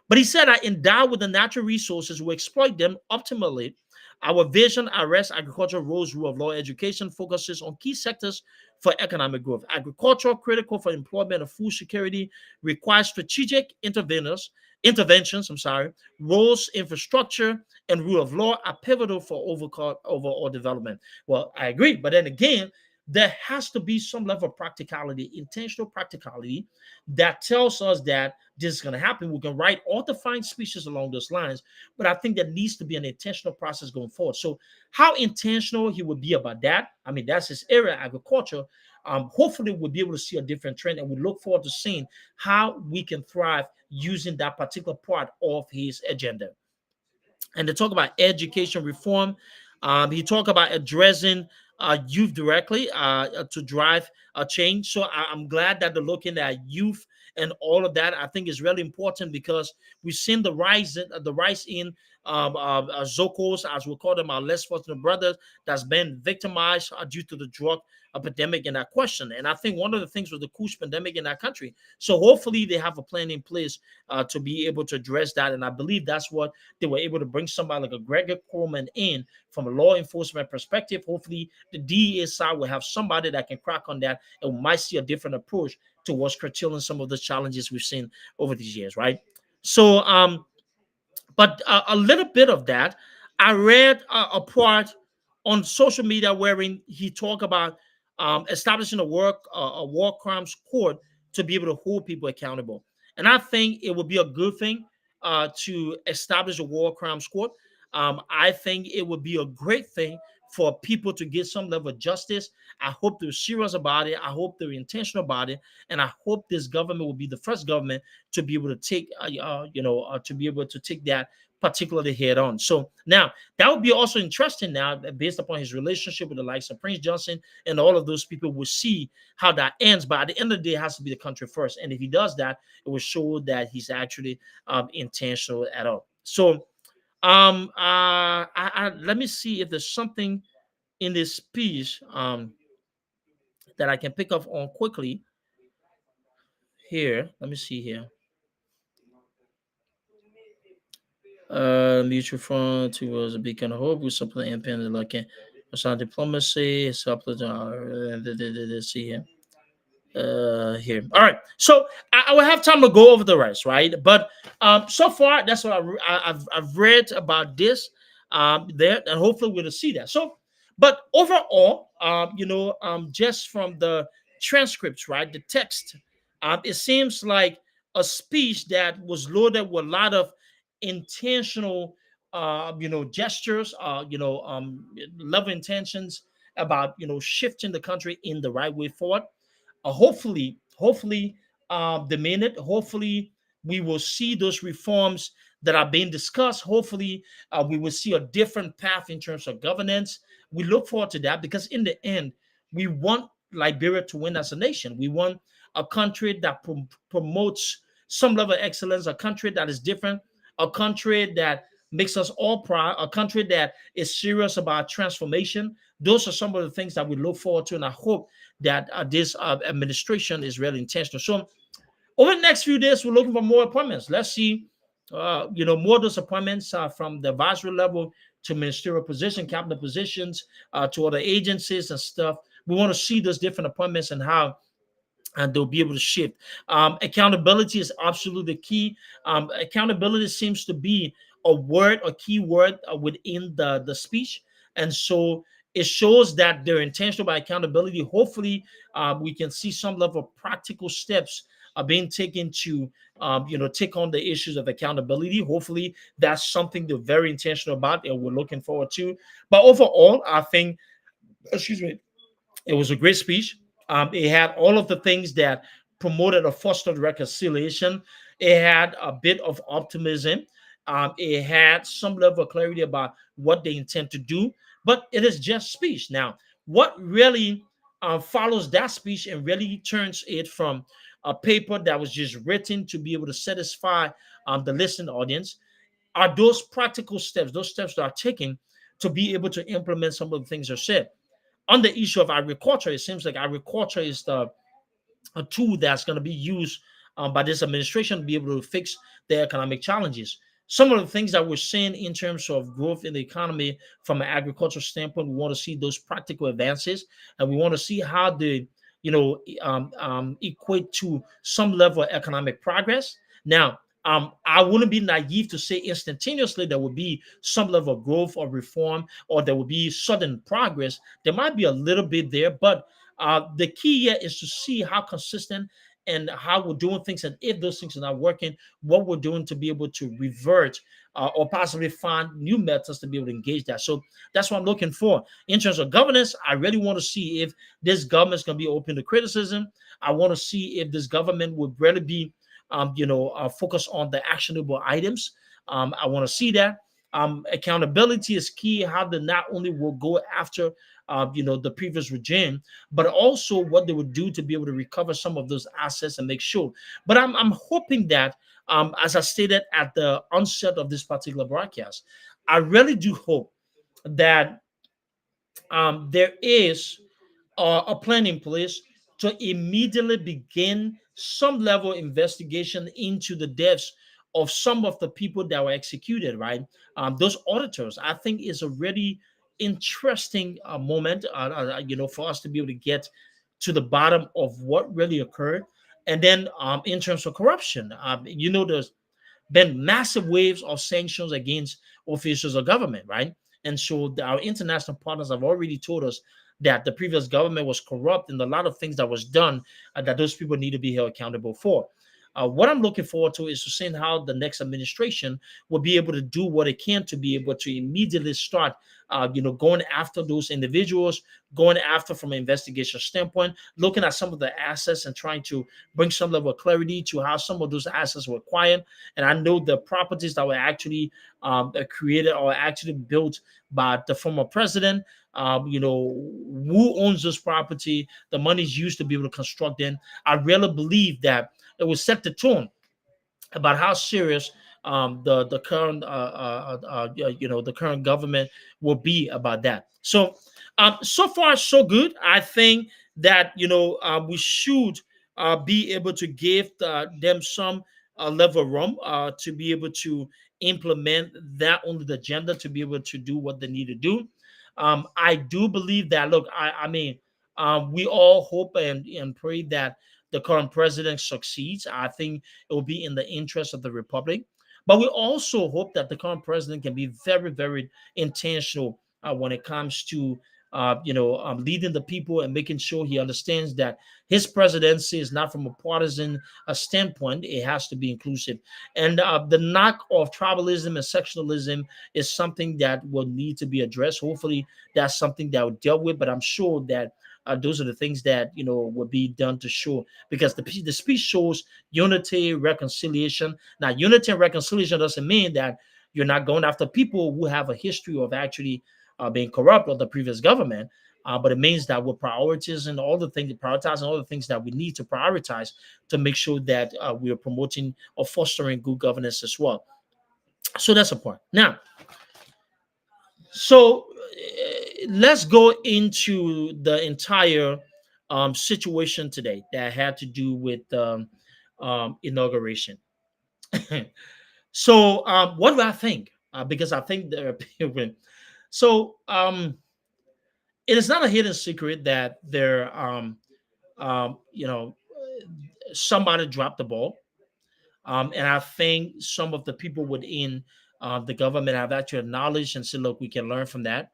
But he said, I endow with the natural resources, we exploit them optimally. Our vision arrests agriculture, roads, rule of law, education, focuses on key sectors for economic growth. Agriculture, critical for employment and food security, requires strategic interventions. Roads, infrastructure, and rule of law are pivotal for overall development. Well, I agree, but then again, there has to be some level of practicality, intentional practicality, that tells us that this is going to happen. We can write or define speeches along those lines, but I think there needs to be an intentional process going forward. So how intentional he would be about that, I mean, that's his area, agriculture. Hopefully we'll be able to see a different trend, and we look forward to seeing how we can thrive using that particular part of his agenda. And they talk about education reform. He talked about addressing youth directly to drive change. So I'm glad that they're looking at youth and all of that. I think is really important because we've seen the rise in Zocos, as we call them, our less fortunate brothers, that's been victimized due to the drug epidemic in that question. And I think one of the things was the Kush pandemic in that country. So hopefully they have a plan in place to be able to address that. And I believe that's what they were able to bring somebody like a Gregor Coleman in from a law enforcement perspective. Hopefully the DEA side will have somebody that can crack on that, and we might see a different approach towards curtailing some of the challenges we've seen over these years, right? So, but a little bit of that, I read a part on social media wherein he talked about establishing a war crimes court to be able to hold people accountable. And I think it would be a good thing to establish a war crimes court. I think it would be a great thing for people to get some level of justice. I hope they're serious about it. I hope they're intentional about it, and I hope this government will be the first government to be able to take, to be able to take that particularly head on. So now that would be also interesting. Now, based upon his relationship with the likes of Prince Johnson and all of those people, will see how that ends. But at the end of the day, it has to be the country first. And if he does that, it will show that he's actually intentional at all. So let me see if there's something in this speech that I can pick up on quickly here. Let me see here. Mutual fund towards a beacon of hope. We supplement independent like on diplomacy. Supplement. Let's see here. Here. All right. So I will have time to go over the rest, right? But so far that's what I've read about this there, and hopefully we'll see that. So, but overall, just from the transcripts, right, the text, it seems like a speech that was loaded with a lot of intentional, gestures, love intentions about shifting the country in the right way forward. Hopefully, the minute, hopefully, we will see those reforms that are being discussed. Hopefully, we will see a different path in terms of governance. We look forward to that because, in the end, we want Liberia to win as a nation. We want a country that promotes some level of excellence, a country that is different, a country that makes us all proud, a country that is serious about transformation. Those are some of the things that we look forward to, and I hope that this administration is really intentional. So over the next few days, we're looking for more appointments. Let's see, more of those appointments from the advisory level to ministerial position, cabinet positions, to other agencies and stuff. We want to see those different appointments and how and they'll be able to shift. Accountability is absolutely key. Accountability seems to be a key word within the speech. And so it shows that they're intentional by accountability. Hopefully, we can see some level of practical steps being taken to, take on the issues of accountability. Hopefully, that's something they're very intentional about and we're looking forward to. But overall, I think, excuse me, it was a great speech. It had all of the things that promoted or fostered reconciliation. It had a bit of optimism. It had some level of clarity about what they intend to do, but it is just speech. Now, what really follows that speech and really turns it from a paper that was just written to be able to satisfy the listening audience are those practical steps, those steps that are taken to be able to implement some of the things that are said. On the issue of agriculture, it seems like agriculture is a tool that's going to be used by this administration to be able to fix the economic challenges. Some of the things that we're seeing in terms of growth in the economy from an agricultural standpoint, we want to see those practical advances, and we want to see how they, equate to some level of economic progress. Now, I wouldn't be naive to say instantaneously there will be some level of growth or reform, or there will be sudden progress. There might be a little bit there, but the key here is to see how consistent and how we're doing things, and if those things are not working, what we're doing to be able to revert or possibly find new methods to be able to engage that. So that's what I'm looking for. In terms of governance, I really want to see if this government is going to be open to criticism. I want to see if this government would really be focus on the actionable items. I want to see that. Accountability is key. How they not only will go after the previous regime, but also what they would do to be able to recover some of those assets and make sure. But I'm hoping that, as I stated at the onset of this particular broadcast, I really do hope that there is a plan in place to immediately begin some level of investigation into the deaths of some of the people that were executed, right? Those auditors, I think, is a really interesting moment, for us to be able to get to the bottom of what really occurred. And then, in terms of corruption, there's been massive waves of sanctions against officials of government, right? And so our international partners have already told us that the previous government was corrupt and a lot of things that was done that those people need to be held accountable for. What I'm looking forward to is to seeing how the next administration will be able to do what it can to be able to immediately start, going after those individuals, going after from an investigation standpoint, looking at some of the assets and trying to bring some level of clarity to how some of those assets were acquired. And I know the properties that were actually created or actually built by the former president. Who owns this property? The money is used to be able to construct them. I really believe that it will set the tone about how serious the current the current government will be about that. So so far so good. I think that we should be able to give them some level of room to be able to implement that on the agenda to be able to do what they need to do. I do believe that. Look, I mean, we all hope and pray that the current president succeeds. I think it will be in the interest of the republic. But we also hope that the current president can be very, very intentional when it comes to leading the people and making sure he understands that his presidency is not from a partisan standpoint. It has to be inclusive. And the knock of tribalism and sectionalism is something that will need to be addressed. Hopefully, that's something that will dealt with. But I'm sure that those are the things that will be done to show, because the speech shows unity, reconciliation. Now, unity and reconciliation doesn't mean that you're not going after people who have a history of actually being corrupt or the previous government. But it means that we're prioritizing all the things that we need to prioritize to make sure that we are promoting or fostering good governance as well. So that's a part. Now, so let's go into the entire situation today that had to do with inauguration. So, what do I think? Because I think there are people. So, it is not a hidden secret that somebody dropped the ball, and I think some of the people within the government have actually acknowledged and said, "Look, we can learn from that."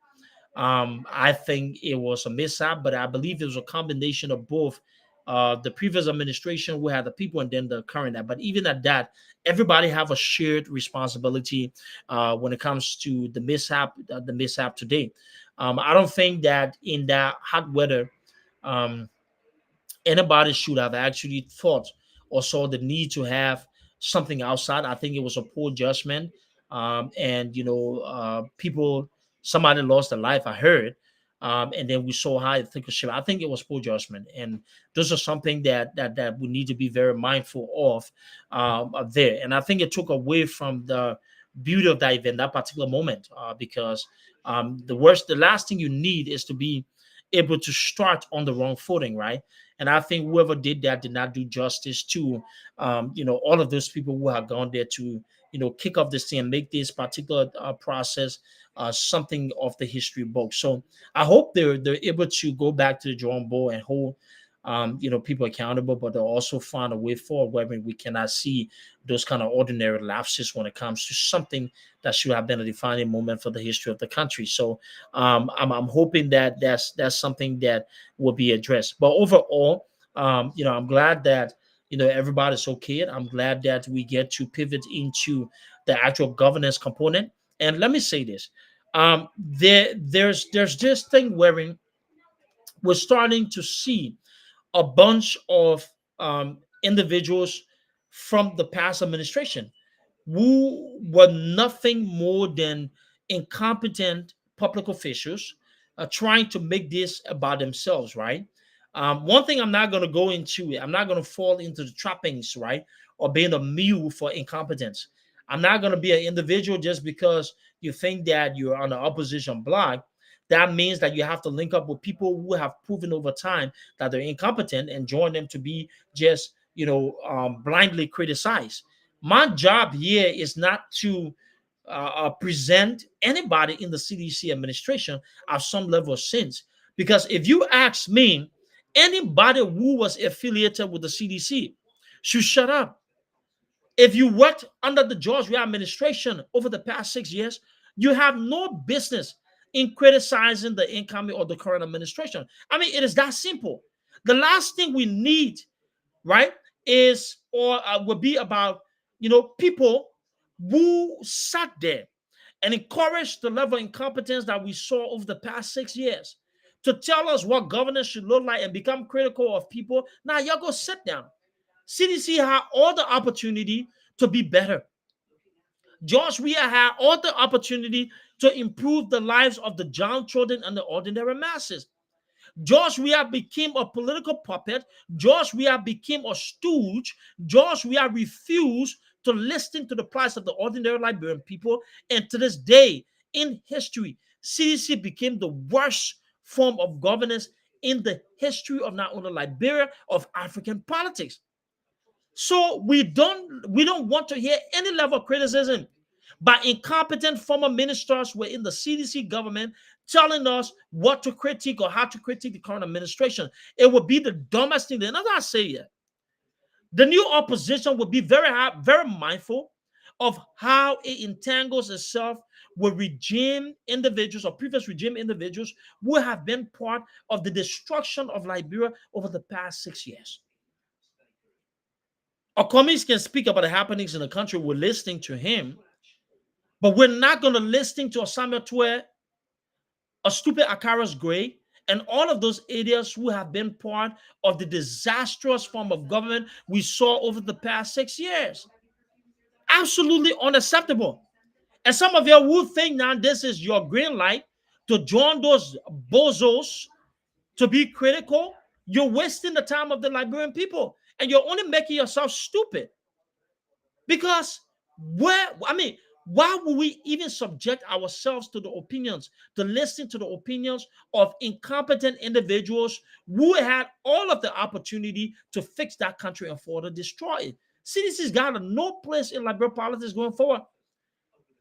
I think it was a mishap, but I believe it was a combination of both the previous administration, who had the people, and then the current. But even at that, everybody have a shared responsibility when it comes to the mishap today. I don't think that in that hot weather, um, anybody should have actually thought or saw the need to have something outside. I think it was a poor judgment. And people, somebody lost their life, I heard. And then we saw how it took a shift. I think it was poor judgment, and those are something that we need to be very mindful of there. And I think it took away from the beauty of that event, that particular moment, because the last thing you need is to be able to start on the wrong footing, right? And I think whoever did that did not do justice to, all of those people who have gone there to, kick off this thing and make this particular process something of the history book. So I hope they're able to go back to the drawing board and hold, people accountable, but they'll also find a way forward where we cannot see those kind of ordinary lapses when it comes to something that should have been a defining moment for the history of the country. So I'm hoping that that's something that will be addressed. But overall, I'm glad that everybody's okay. I'm glad that we get to pivot into the actual governance component. And let me say this: there's this thing wherein we're starting to see a bunch of individuals from the past administration who were nothing more than incompetent public officials trying to make this about themselves, right? One thing I'm not going to go into, I'm not going to fall into the trappings, right, or being a mule for incompetence. I'm not going to be an individual just because you think that you're on the opposition block. That means that you have to link up with people who have proven over time that they're incompetent and join them to be just, blindly criticized. My job here is not to present anybody in the CDC administration as some level of sense. Because if you ask me, anybody who was affiliated with the CDC should shut up. If you worked under the George Weah administration over the past 6 years, you have no business in criticizing the incoming or the current administration. I mean, it is that simple. The last thing we need, right, is or would be about people who sat there and encouraged the level of incompetence that we saw over the past 6 years to tell us what governance should look like and become critical of people. Now, y'all go sit down. CDC had all the opportunity to be better. George Weah had all the opportunity to improve the lives of the downtrodden and the ordinary masses. George Weah became a political puppet. George Weah became a stooge. George Weah refused to listen to the plights of the ordinary Liberian people. And to this day, in history, CDC became the worst form of governance in the history of not only Liberia, of African politics. So we don't want to hear any level of criticism by incompetent former ministers who were in the CDC government telling us what to critique or how to critique the current administration. It would be the dumbest thing. And as I say here, the new opposition would be very mindful of how it entangles itself with regime individuals or previous regime individuals who have been part of the destruction of Liberia over the past 6 years. Our communists can speak about the happenings in the country. We're listening to him, but we're not going to listen to a Samuel Tue, a stupid Akara's Gray, and all of those idiots who have been part of the disastrous form of government we saw over the past 6 years. Absolutely unacceptable. And some of you who think now this is your green light to join those bozos to be critical, you're wasting the time of the Liberian people and you're only making yourself stupid. Because why would we even subject ourselves to the opinions, to listen to the opinions of incompetent individuals who had all of the opportunity to fix that country and further destroy it? CDC's got no place in Liberia politics going forward.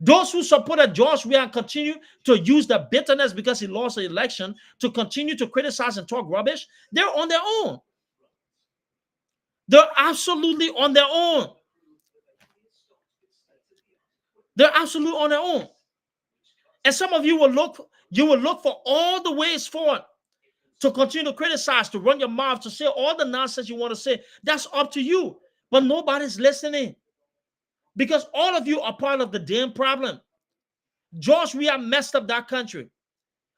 Those who supported George Weah and continue to use the bitterness because he lost the election to continue to criticize and talk rubbish, they're on their own. They're absolutely on their own. They're absolutely on their own. And some of you will look for all the ways forward to continue to criticize, to run your mouth, to say all the nonsense you want to say. That's up to you. But nobody's listening. Because all of you are part of the damn problem. George, we have messed up that country.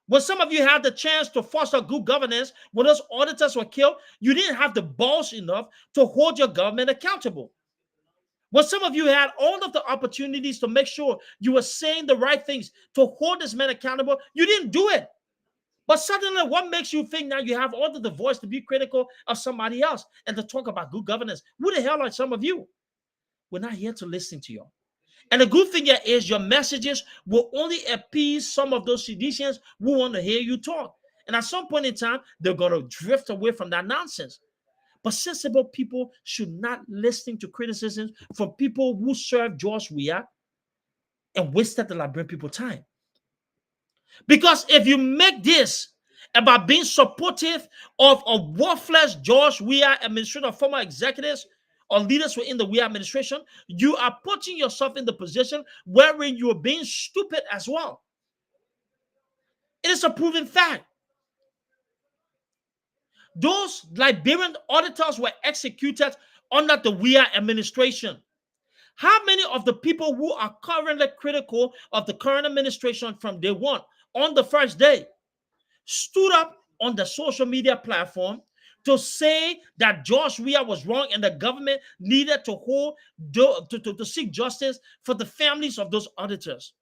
When some of you had the chance to foster good governance, when those auditors were killed, you didn't have the balls enough to hold your government accountable. When some of you had all of the opportunities to make sure you were saying the right things to hold this man accountable, you didn't do it. But suddenly, what makes you think now you have all of the voice to be critical of somebody else and to talk about good governance? Who the hell are some of you? We're not here to listen to you. And the good thing here is your messages will only appease some of those seditionists who want to hear you talk. And at some point in time, they're going to drift away from that nonsense. But sensible people should not listen to criticisms from people who serve George Weah and wasted the Liberian people time. Because if you make this about being supportive of a worthless George Weah administration, former executives or leaders within the Weah administration, you are putting yourself in the position wherein you are being stupid as well. It is a proven fact. Those Liberian auditors were executed under the Weah administration. How many of the people who are currently critical of the current administration from day one, on the first day, stood up on the social media platform to say that George Weah was wrong and the government needed to to seek justice for the families of those auditors.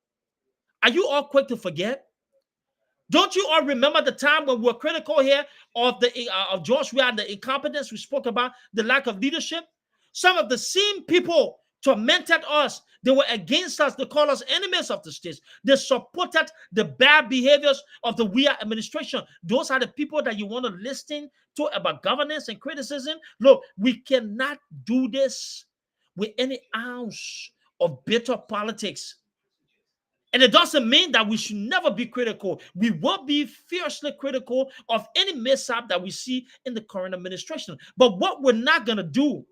Are you all quick to forget? Don't you all remember the time when we were critical here of of George Weah, the incompetence? We spoke about the lack of leadership. Some of the same people tormented us. They were against us. They called us enemies of the state. They supported the bad behaviors of the Weah administration. Those are the people that you want to listen to about governance and criticism. Look, we cannot do this with any ounce of bitter politics. And it doesn't mean that we should never be critical. We will be fiercely critical of any mishap that we see in the current administration. But what we're not going to do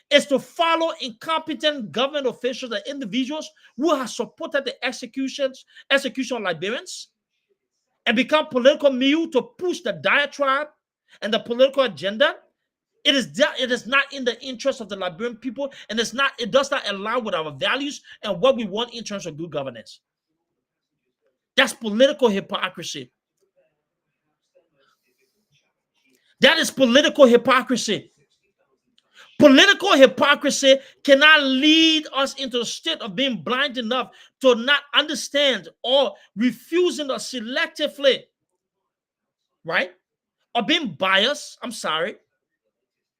is to follow incompetent government officials and individuals who have supported the execution of Liberians and become political mule to push the diatribe and the political agenda. It is not in the interest of the Liberian people, and it does not align with our values and what we want in terms of good governance. That's political hypocrisy. That is political hypocrisy. Political hypocrisy cannot lead us into a state of being blind enough to not understand or refusing or selectively, right? Or being biased,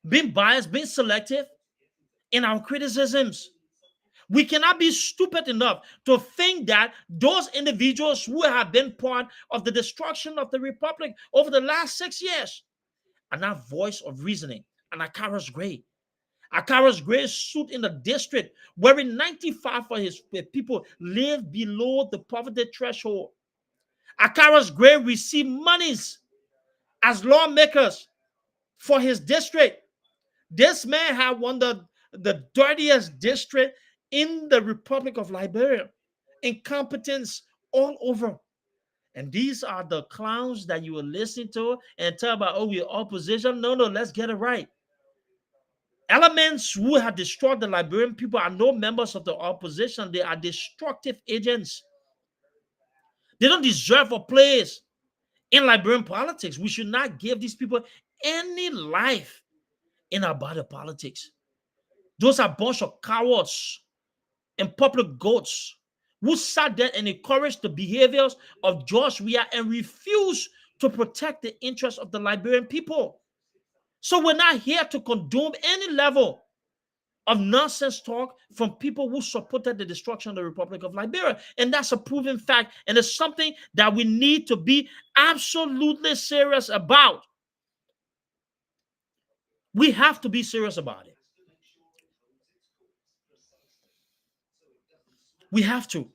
being biased, being selective in our criticisms. We cannot be stupid enough to think that those individuals who have been part of the destruction of the republic over the last 6 years are not voice of reasoning. And Akaras Gray. Akaras Gray suit in the district wherein 95 of his people live below the poverty threshold. Akaras Gray received monies as lawmakers for his district. This man had won the dirtiest district in the Republic of Liberia. Incompetence all over. And these are the clowns that you will listen to and tell about, oh, we're opposition. No, let's get it right. Elements who have destroyed the Liberian people are no members of the opposition. They are destructive agents. They don't deserve a place in Liberian politics. We should not give these people any life in our body politics. Those are a bunch of cowards and public goats who sat there and encouraged the behaviors of George Weah and refused to protect the interests of the Liberian people. So we're not here to condone any level of nonsense talk from people who supported the destruction of the Republic of Liberia. And that's a proven fact. And it's something that we need to be absolutely serious about. We have to be serious about it. We have to.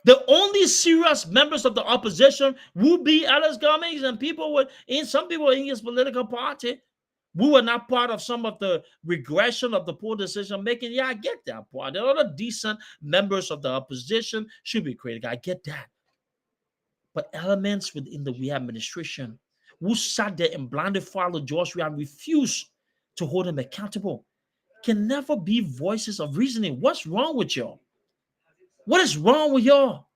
The only serious members of the opposition will be Alice Cummings and some people in his political party who were not part of some of the regression of the poor decision making. Yeah, I get that part. The other decent members of the opposition should be critical. I get that. But elements within the Weah administration who sat there and blindly followed George Weah and refused to hold him accountable can never be voices of reasoning. What's wrong with y'all? What is wrong with y'all?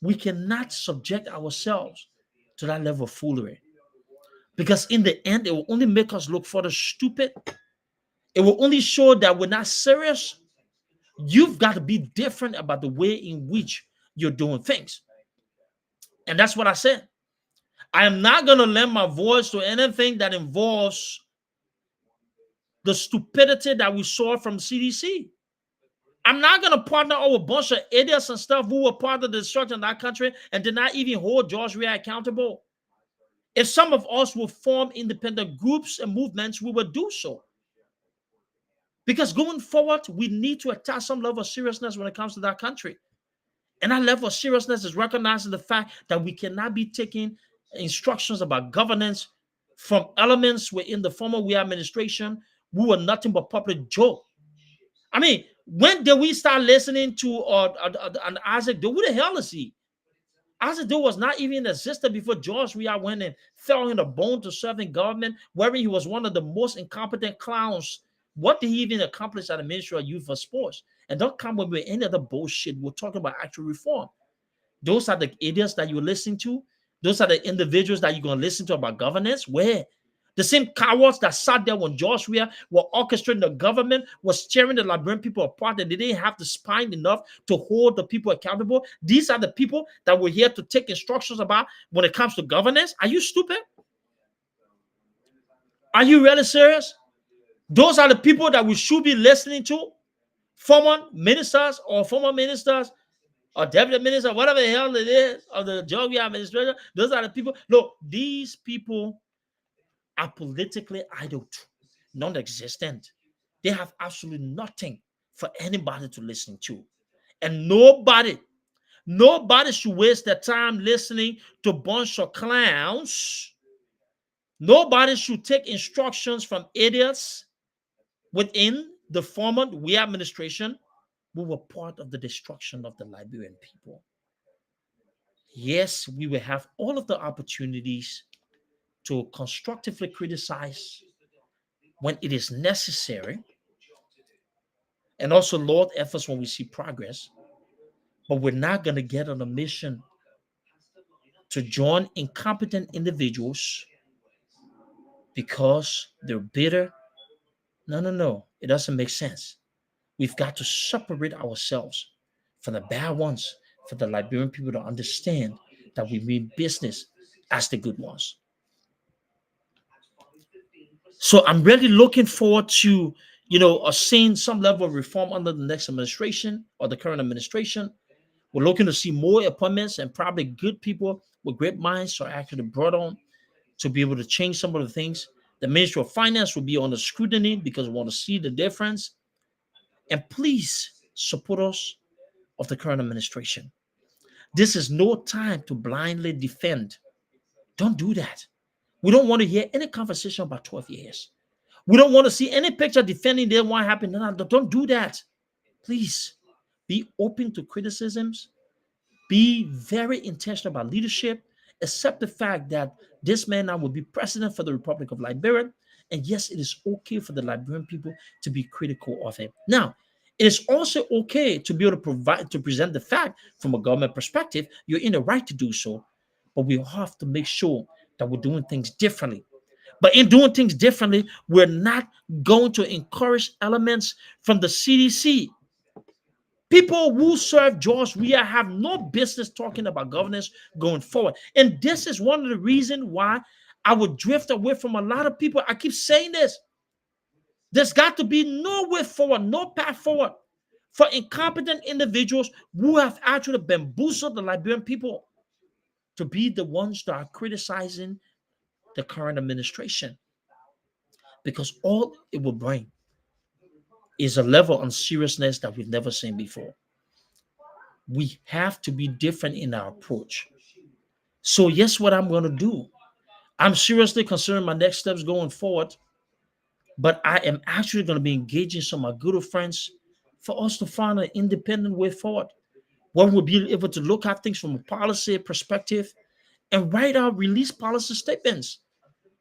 We cannot subject ourselves to that level of foolery. Because in the end, it will only make us look further stupid. It will only show that we're not serious. You've got to be different about the way in which you're doing things. And that's what I said. I am not going to lend my voice to anything that involves the stupidity that we saw from CDC. I'm not going to partner up with a bunch of idiots and stuff who were part of the destruction of that country and did not even hold George Weah accountable. If some of us will form independent groups and movements, we will do so. Because going forward, we need to attach some level of seriousness when it comes to that country. And that level of seriousness is recognizing the fact that we cannot be taking instructions about governance from elements within the former Weah administration who were nothing but public joke. I mean, when did we start listening to an Isaac Doe? Who the hell is he? Isaac Doe was not even existed before George Weah went and fell in the bone to serving government, wherein he was one of the most incompetent clowns. What did he even accomplish at the Ministry of Youth and Sports? And don't come with any other bullshit. We're talking about actual reform. Those are the idiots that you're listening to. Those are the individuals that you're going to listen to about governance. Where? The same cowards that sat there when George Weah were orchestrating the government, was tearing the Liberian people apart, and they didn't have the spine enough to hold the people accountable. These are the people that we're here to take instructions about when it comes to governance. Are you stupid? Are you really serious? Those are the people that we should be listening to. Former ministers or deputy minister, whatever the hell it is, of the Georgia administration. Those are the people. Look, these people are politically idle, non-existent. They have absolutely nothing for anybody to listen to. And nobody should waste their time listening to a bunch of clowns. Nobody should take instructions from idiots within the former Weah administration who were part of the destruction of the Liberian people. Yes, we will have all of the opportunities to constructively criticize when it is necessary, and also Lord efforts when we see progress, but we're not going to get on a mission to join incompetent individuals because they're bitter. No. It doesn't make sense. We've got to separate ourselves from the bad ones, for the Liberian people to understand that we mean business as the good ones. So I'm really looking forward to, seeing some level of reform under the next administration or the current administration. We're looking to see more appointments, and probably good people with great minds are actually brought on to be able to change some of the things. The Ministry of Finance will be under scrutiny because we want to see the difference. And please support us of the current administration. This is no time to blindly defend. Don't do that. We don't want to hear any conversation about 12 years. We don't want to see any picture defending them what happened. No, don't do that. Please be open to criticisms. Be very intentional about leadership. Accept the fact that this man now will be president for the Republic of Liberia. And yes, it is okay for the Liberian people to be critical of him. Now, it is also okay to be able to present the fact from a government perspective. You're in the right to do so, but we have to make sure that we're doing things differently. But in doing things differently, we're not going to encourage elements from the CDC. People who serve George Weah have no business talking about governance going forward. And this is one of the reasons why I would drift away from a lot of people. I keep saying this. There's got to be no way forward, no path forward for incompetent individuals who have actually bamboozled the Liberian people to be the ones that are criticizing the current administration. Because all it will bring is a level of seriousness that we've never seen before. We have to be different in our approach. So, yes, what I'm going to do, I'm seriously considering my next steps going forward, but I am actually going to be engaging some of my good friends for us to find an independent way forward, where we'll be able to look at things from a policy perspective and write out release policy statements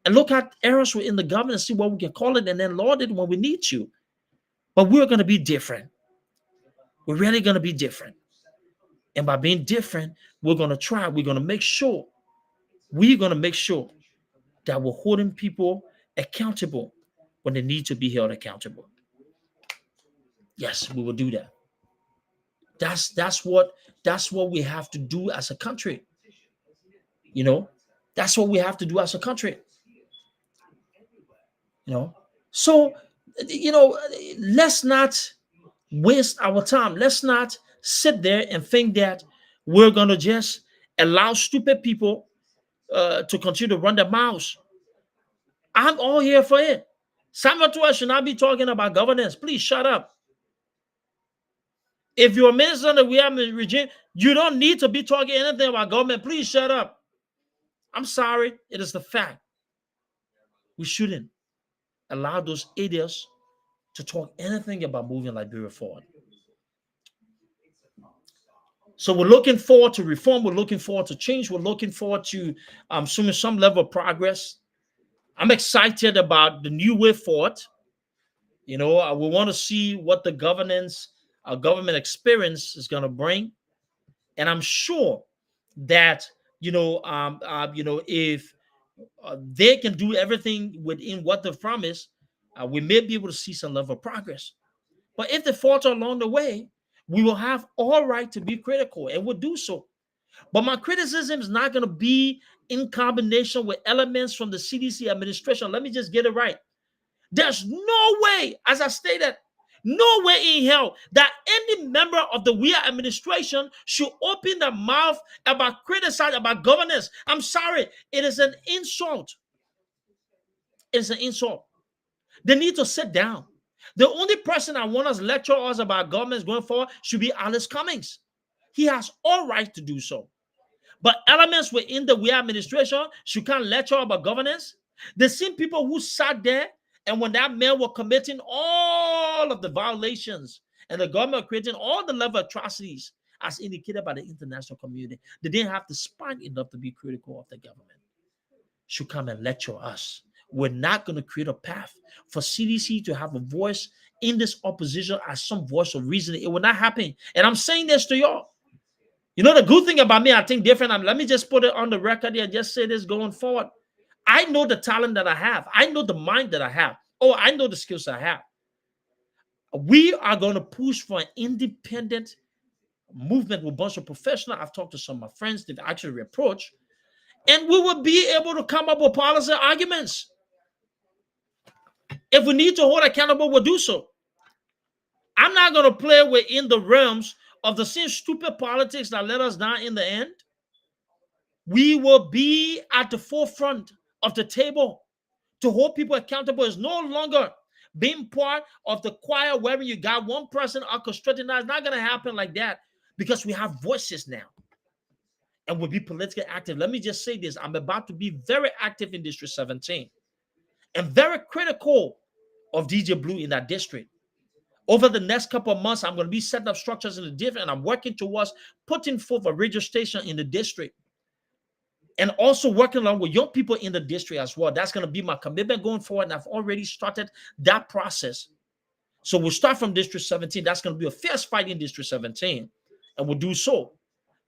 and look at errors within the government and see what we can call it and then laud it when we need to. But we're going to be different. We're really going to be different. And by being different, we're going to make sure that we're holding people accountable when they need to be held accountable. Yes, we will do that. That's what we have to do as a country. That's what we have to do as a country. So, let's not waste our time. Let's not sit there and think that we're going to just allow stupid people to continue to run their mouths. I'm all here for it. Samuel Tua should not be talking about governance. Please shut up. If you're a minister in the Weah regime, you don't need to be talking anything about government. Please shut up. I'm sorry. It is the fact. We shouldn't allow those idiots to talk anything about moving Liberia forward. So we're looking forward to reform. We're looking forward to change. We're looking forward to assuming some level of progress. I'm excited about the new way forward. We want to see what the government experience is going to bring. And I'm sure that if they can do everything within what they've promised, we may be able to see some level of progress. But if they falter along the way, we will have all right to be critical, and we'll do so. But my criticism is not going to be in combination with elements from the CDC administration. Let me just get it right. There's no way, as I stated, no way in hell that any member of the WIA administration should open their mouth about criticizing about governance. I'm sorry, it is an insult. It is an insult. They need to sit down. The only person I want us to lecture us about governments going forward should be Alice Cummings. He has all right to do so. But elements within the WIA administration should can't lecture about governance. The same people who sat there and when that man was committing all of the violations and the government creating all the level of atrocities as indicated by the international community, they didn't have the spine enough to be critical of the government. Should come and lecture us. We're not going to create a path for CDC to have a voice in this opposition as some voice of reason. It will not happen. And I'm saying this to y'all. You know, the good thing about me, I think different. Let me just put it on the record here and just say this going forward. I know the talent that I have. I know the mind that I have. Oh, I know the skills I have. We are going to push for an independent movement with a bunch of professionals. I've talked to some of my friends. They've actually approached. And we will be able to come up with policy arguments. If we need to hold accountable, we'll do so. I'm not going to play within the realms of the same stupid politics that let us down in the end. We will be at the forefront of the table to hold people accountable. Is no longer being part of the choir where you got one person orchestrating that. It's not going to happen like that because we have voices now and we'll be politically active. Let me just say this. I'm about to be very active in District 17 and very critical of DJ Blue in that district. Over the next couple of months, I'm going to be setting up structures in the district, and I'm working towards putting forth a radio station in the district. And also working along with young people in the district as well. That's going to be my commitment going forward, and I've already started that process. So we'll start from District 17. That's going to be a fierce fight in District 17, and we'll do so.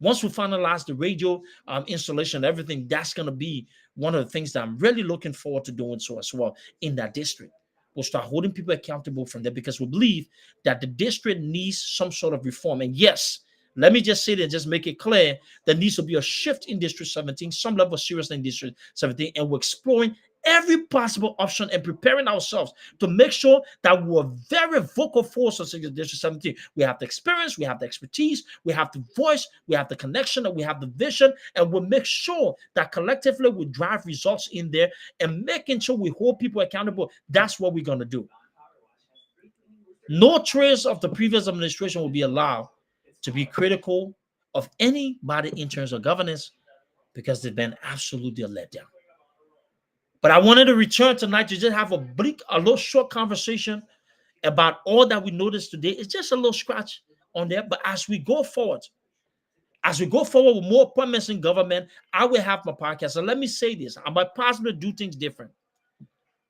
Once we finalize the radio installation and everything, that's going to be one of the things that I'm really looking forward to doing so as well in that district. We'll start holding people accountable from there because we believe that the district needs some sort of reform. And yes, let me just say that, just make it clear, there needs to be a shift in District 17, some level of seriousness in District 17, and we're exploring every possible option and preparing ourselves to make sure that we're very vocal forces in District 17. We have the experience, we have the expertise, we have the voice, we have the connection, and we have the vision, and we'll make sure that collectively we drive results in there and making sure we hold people accountable. That's what we're going to do. No trace of the previous administration will be allowed to be critical of anybody in terms of governance because they've been absolutely a letdown. But I wanted to return tonight to just have a little short conversation about all that we noticed today. It's just a little scratch on there. But as we go forward with more appointments in government, I will have my podcast. So let me say this. I might possibly do things different.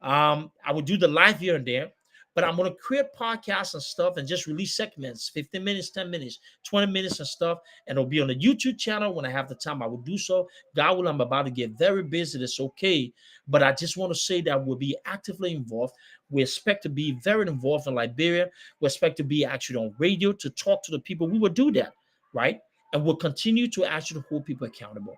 I will do the live here and there, but I'm going to create podcasts and stuff and just release segments, 15 minutes, 10 minutes, 20 minutes and stuff. And it'll be on the YouTube channel. When I have the time, I will do so. God will, I'm about to get very busy. It's okay. But I just want to say that we'll be actively involved. We expect to be very involved in Liberia. We expect to be actually on radio to talk to the people. We will do that, right? And we'll continue to actually hold people accountable.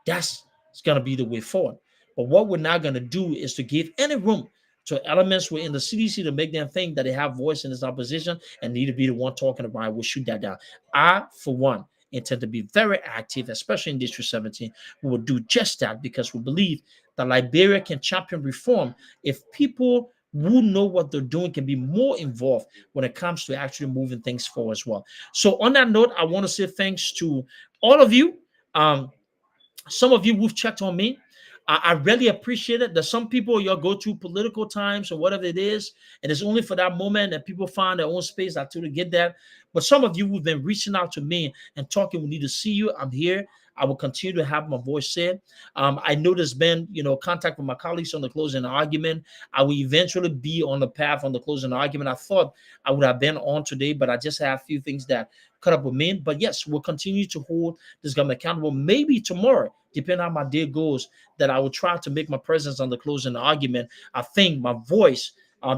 That's going to be the way forward. But what we're not going to do is to give any room to elements within the CDC to make them think that they have voice in this opposition and need to be the one talking about it. We'll shoot that down. I, for one, intend to be very active, especially in District 17. We will do just that because we believe that Liberia can champion reform if people who know what they're doing can be more involved when it comes to actually moving things forward as well. So on that note, I want to say thanks to all of you. Some of you who've checked on me. I really appreciate it. There's some people you'll go through political times or whatever it is, and it's only for that moment that people find their own space. I totally get that. But some of you who've been reaching out to me and talking, we need to see you. I'm here. I will continue to have my voice said. I know there's been, contact with my colleagues on the closing argument. I will eventually be on the path on the closing argument. I thought I would have been on today, but I just have a few things that caught up with me. But yes, we'll continue to hold this government accountable. Maybe tomorrow, depending on how my day goes, that I will try to make my presence on the closing argument. I think my voice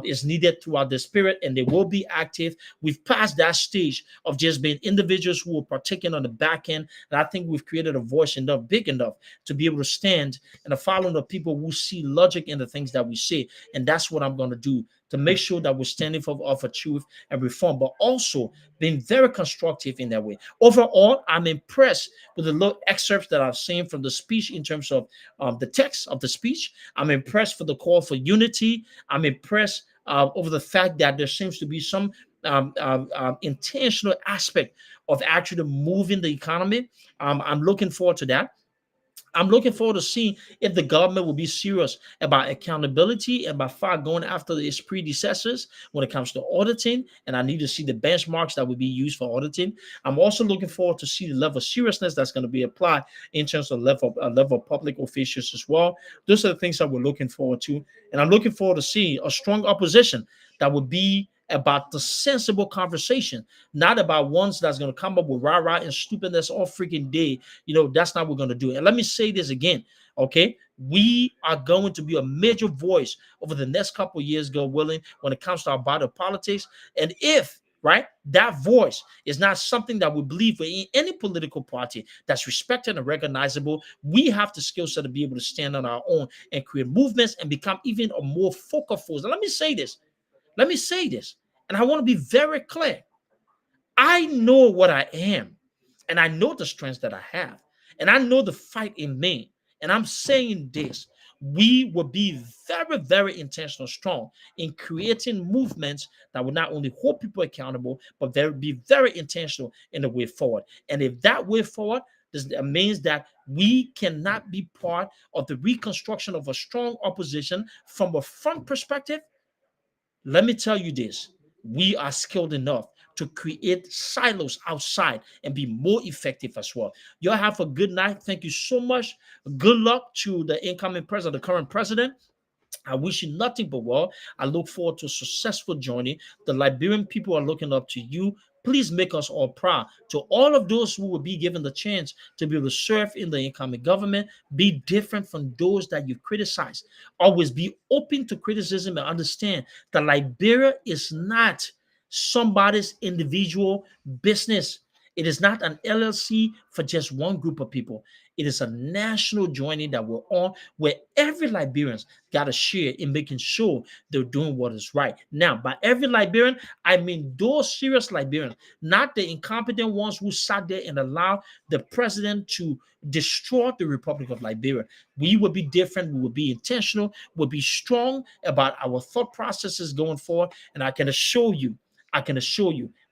is needed throughout the spirit, and they will be active. We've passed that stage of just being individuals who are partaking on the back end, and I think we've created a voice enough, big enough, to be able to stand and to follow the people who see logic in the things that we say, and that's what I'm going to do to make sure that we're standing for truth and reform, but also being very constructive in that way. Overall, I'm impressed with the little excerpts that I've seen from the speech in terms of the text of the speech. I'm impressed for the call for unity. I'm impressed over the fact that there seems to be some intentional aspect of actually moving the economy. I'm looking forward to that. I'm looking forward to seeing if the government will be serious about accountability and by far going after its predecessors when it comes to auditing. And I need to see the benchmarks that will be used for auditing. I'm also looking forward to see the level of seriousness that's going to be applied in terms of level of public officials as well. Those are the things that we're looking forward to. And I'm looking forward to seeing a strong opposition that would be about the sensible conversation, not about ones that's going to come up with rah-rah and stupidness all freaking day. That's not what we're going to do. And let me say this again, okay? We are going to be a major voice over the next couple of years, God willing, when it comes to our body politics. And if, right, that voice is not something that we believe in any political party that's respected and recognizable, we have the skill set to be able to stand on our own and create movements and become even a more focal force. And let me say this, and I want to be very clear. I know what I am, and I know the strengths that I have, and I know the fight in me. And I'm saying this: we will be very, very intentional, strong in creating movements that will not only hold people accountable, but be very intentional in the way forward. And if that way forward means that we cannot be part of the reconstruction of a strong opposition from a front perspective, let me tell you this: we are skilled enough to create silos outside and be more effective as well. Y'all have a good night. Thank you so much. Good luck to the incoming president, the current president. I wish you nothing but well. I look forward to a successful journey. The Liberian people are looking up to you. Please make us all proud. To all of those who will be given the chance to be able to serve in the incoming government, be different from those that you criticize. Always be open to criticism and understand that Liberia is not somebody's individual business. It is not an LLC for just one group of people. It is a national journey that we're on, where every Liberian's got a share in making sure they're doing what is right. Now, by every Liberian, I mean those serious Liberians, not the incompetent ones who sat there and allowed the president to destroy the Republic of Liberia. We will be different. We will be intentional. We'll be strong about our thought processes going forward. And I can assure you,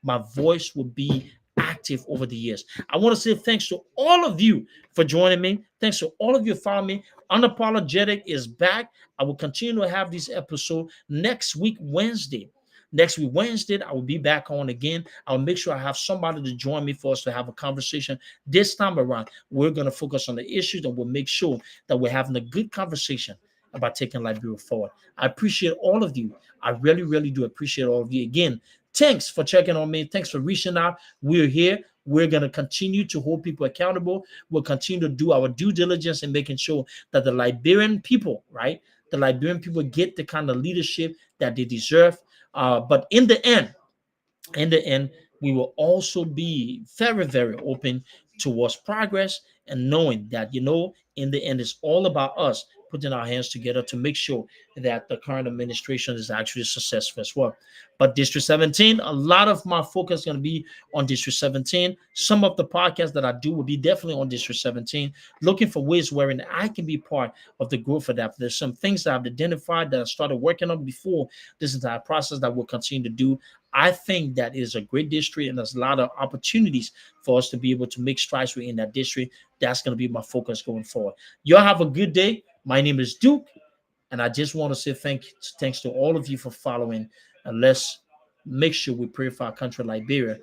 my voice will be active over the years. I want to say thanks to all of you for joining me. Thanks to all of you following me. Unapologetic is back. I will continue to have this episode next week, Wednesday. Next week, Wednesday, I will be back on again. I'll make sure I have somebody to join me for us to have a conversation. This time around, we're going to focus on the issues, and we'll make sure that we're having a good conversation about taking Liberia forward. I appreciate all of you. I really, really do appreciate all of you. Again, thanks for checking on me. Thanks for reaching out. We're here. We're going to continue to hold people accountable. We'll continue to do our due diligence in making sure that the Liberian people, right? The Liberian people get the kind of leadership that they deserve. But in the end, we will also be very, very open towards progress and knowing that, in the end, it's all about us putting our hands together to make sure that the current administration is actually successful as well. But District 17, a lot of my focus is going to be on District 17. Some of the podcasts that I do will be definitely on District 17, looking for ways wherein I can be part of the growth of that. There's some things that I've identified that I started working on before this entire process that we'll continue to do. I think that is a great district, and there's a lot of opportunities for us to be able to make strides within that district. That's going to be my focus going forward. Y'all have a good day. My name is Duke, and I just want to say thanks to all of you for following. And let's make sure we pray for our country, Liberia,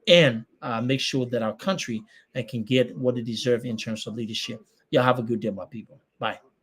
and make sure that our country can get what it deserves in terms of leadership. Y'all have a good day, my people. Bye.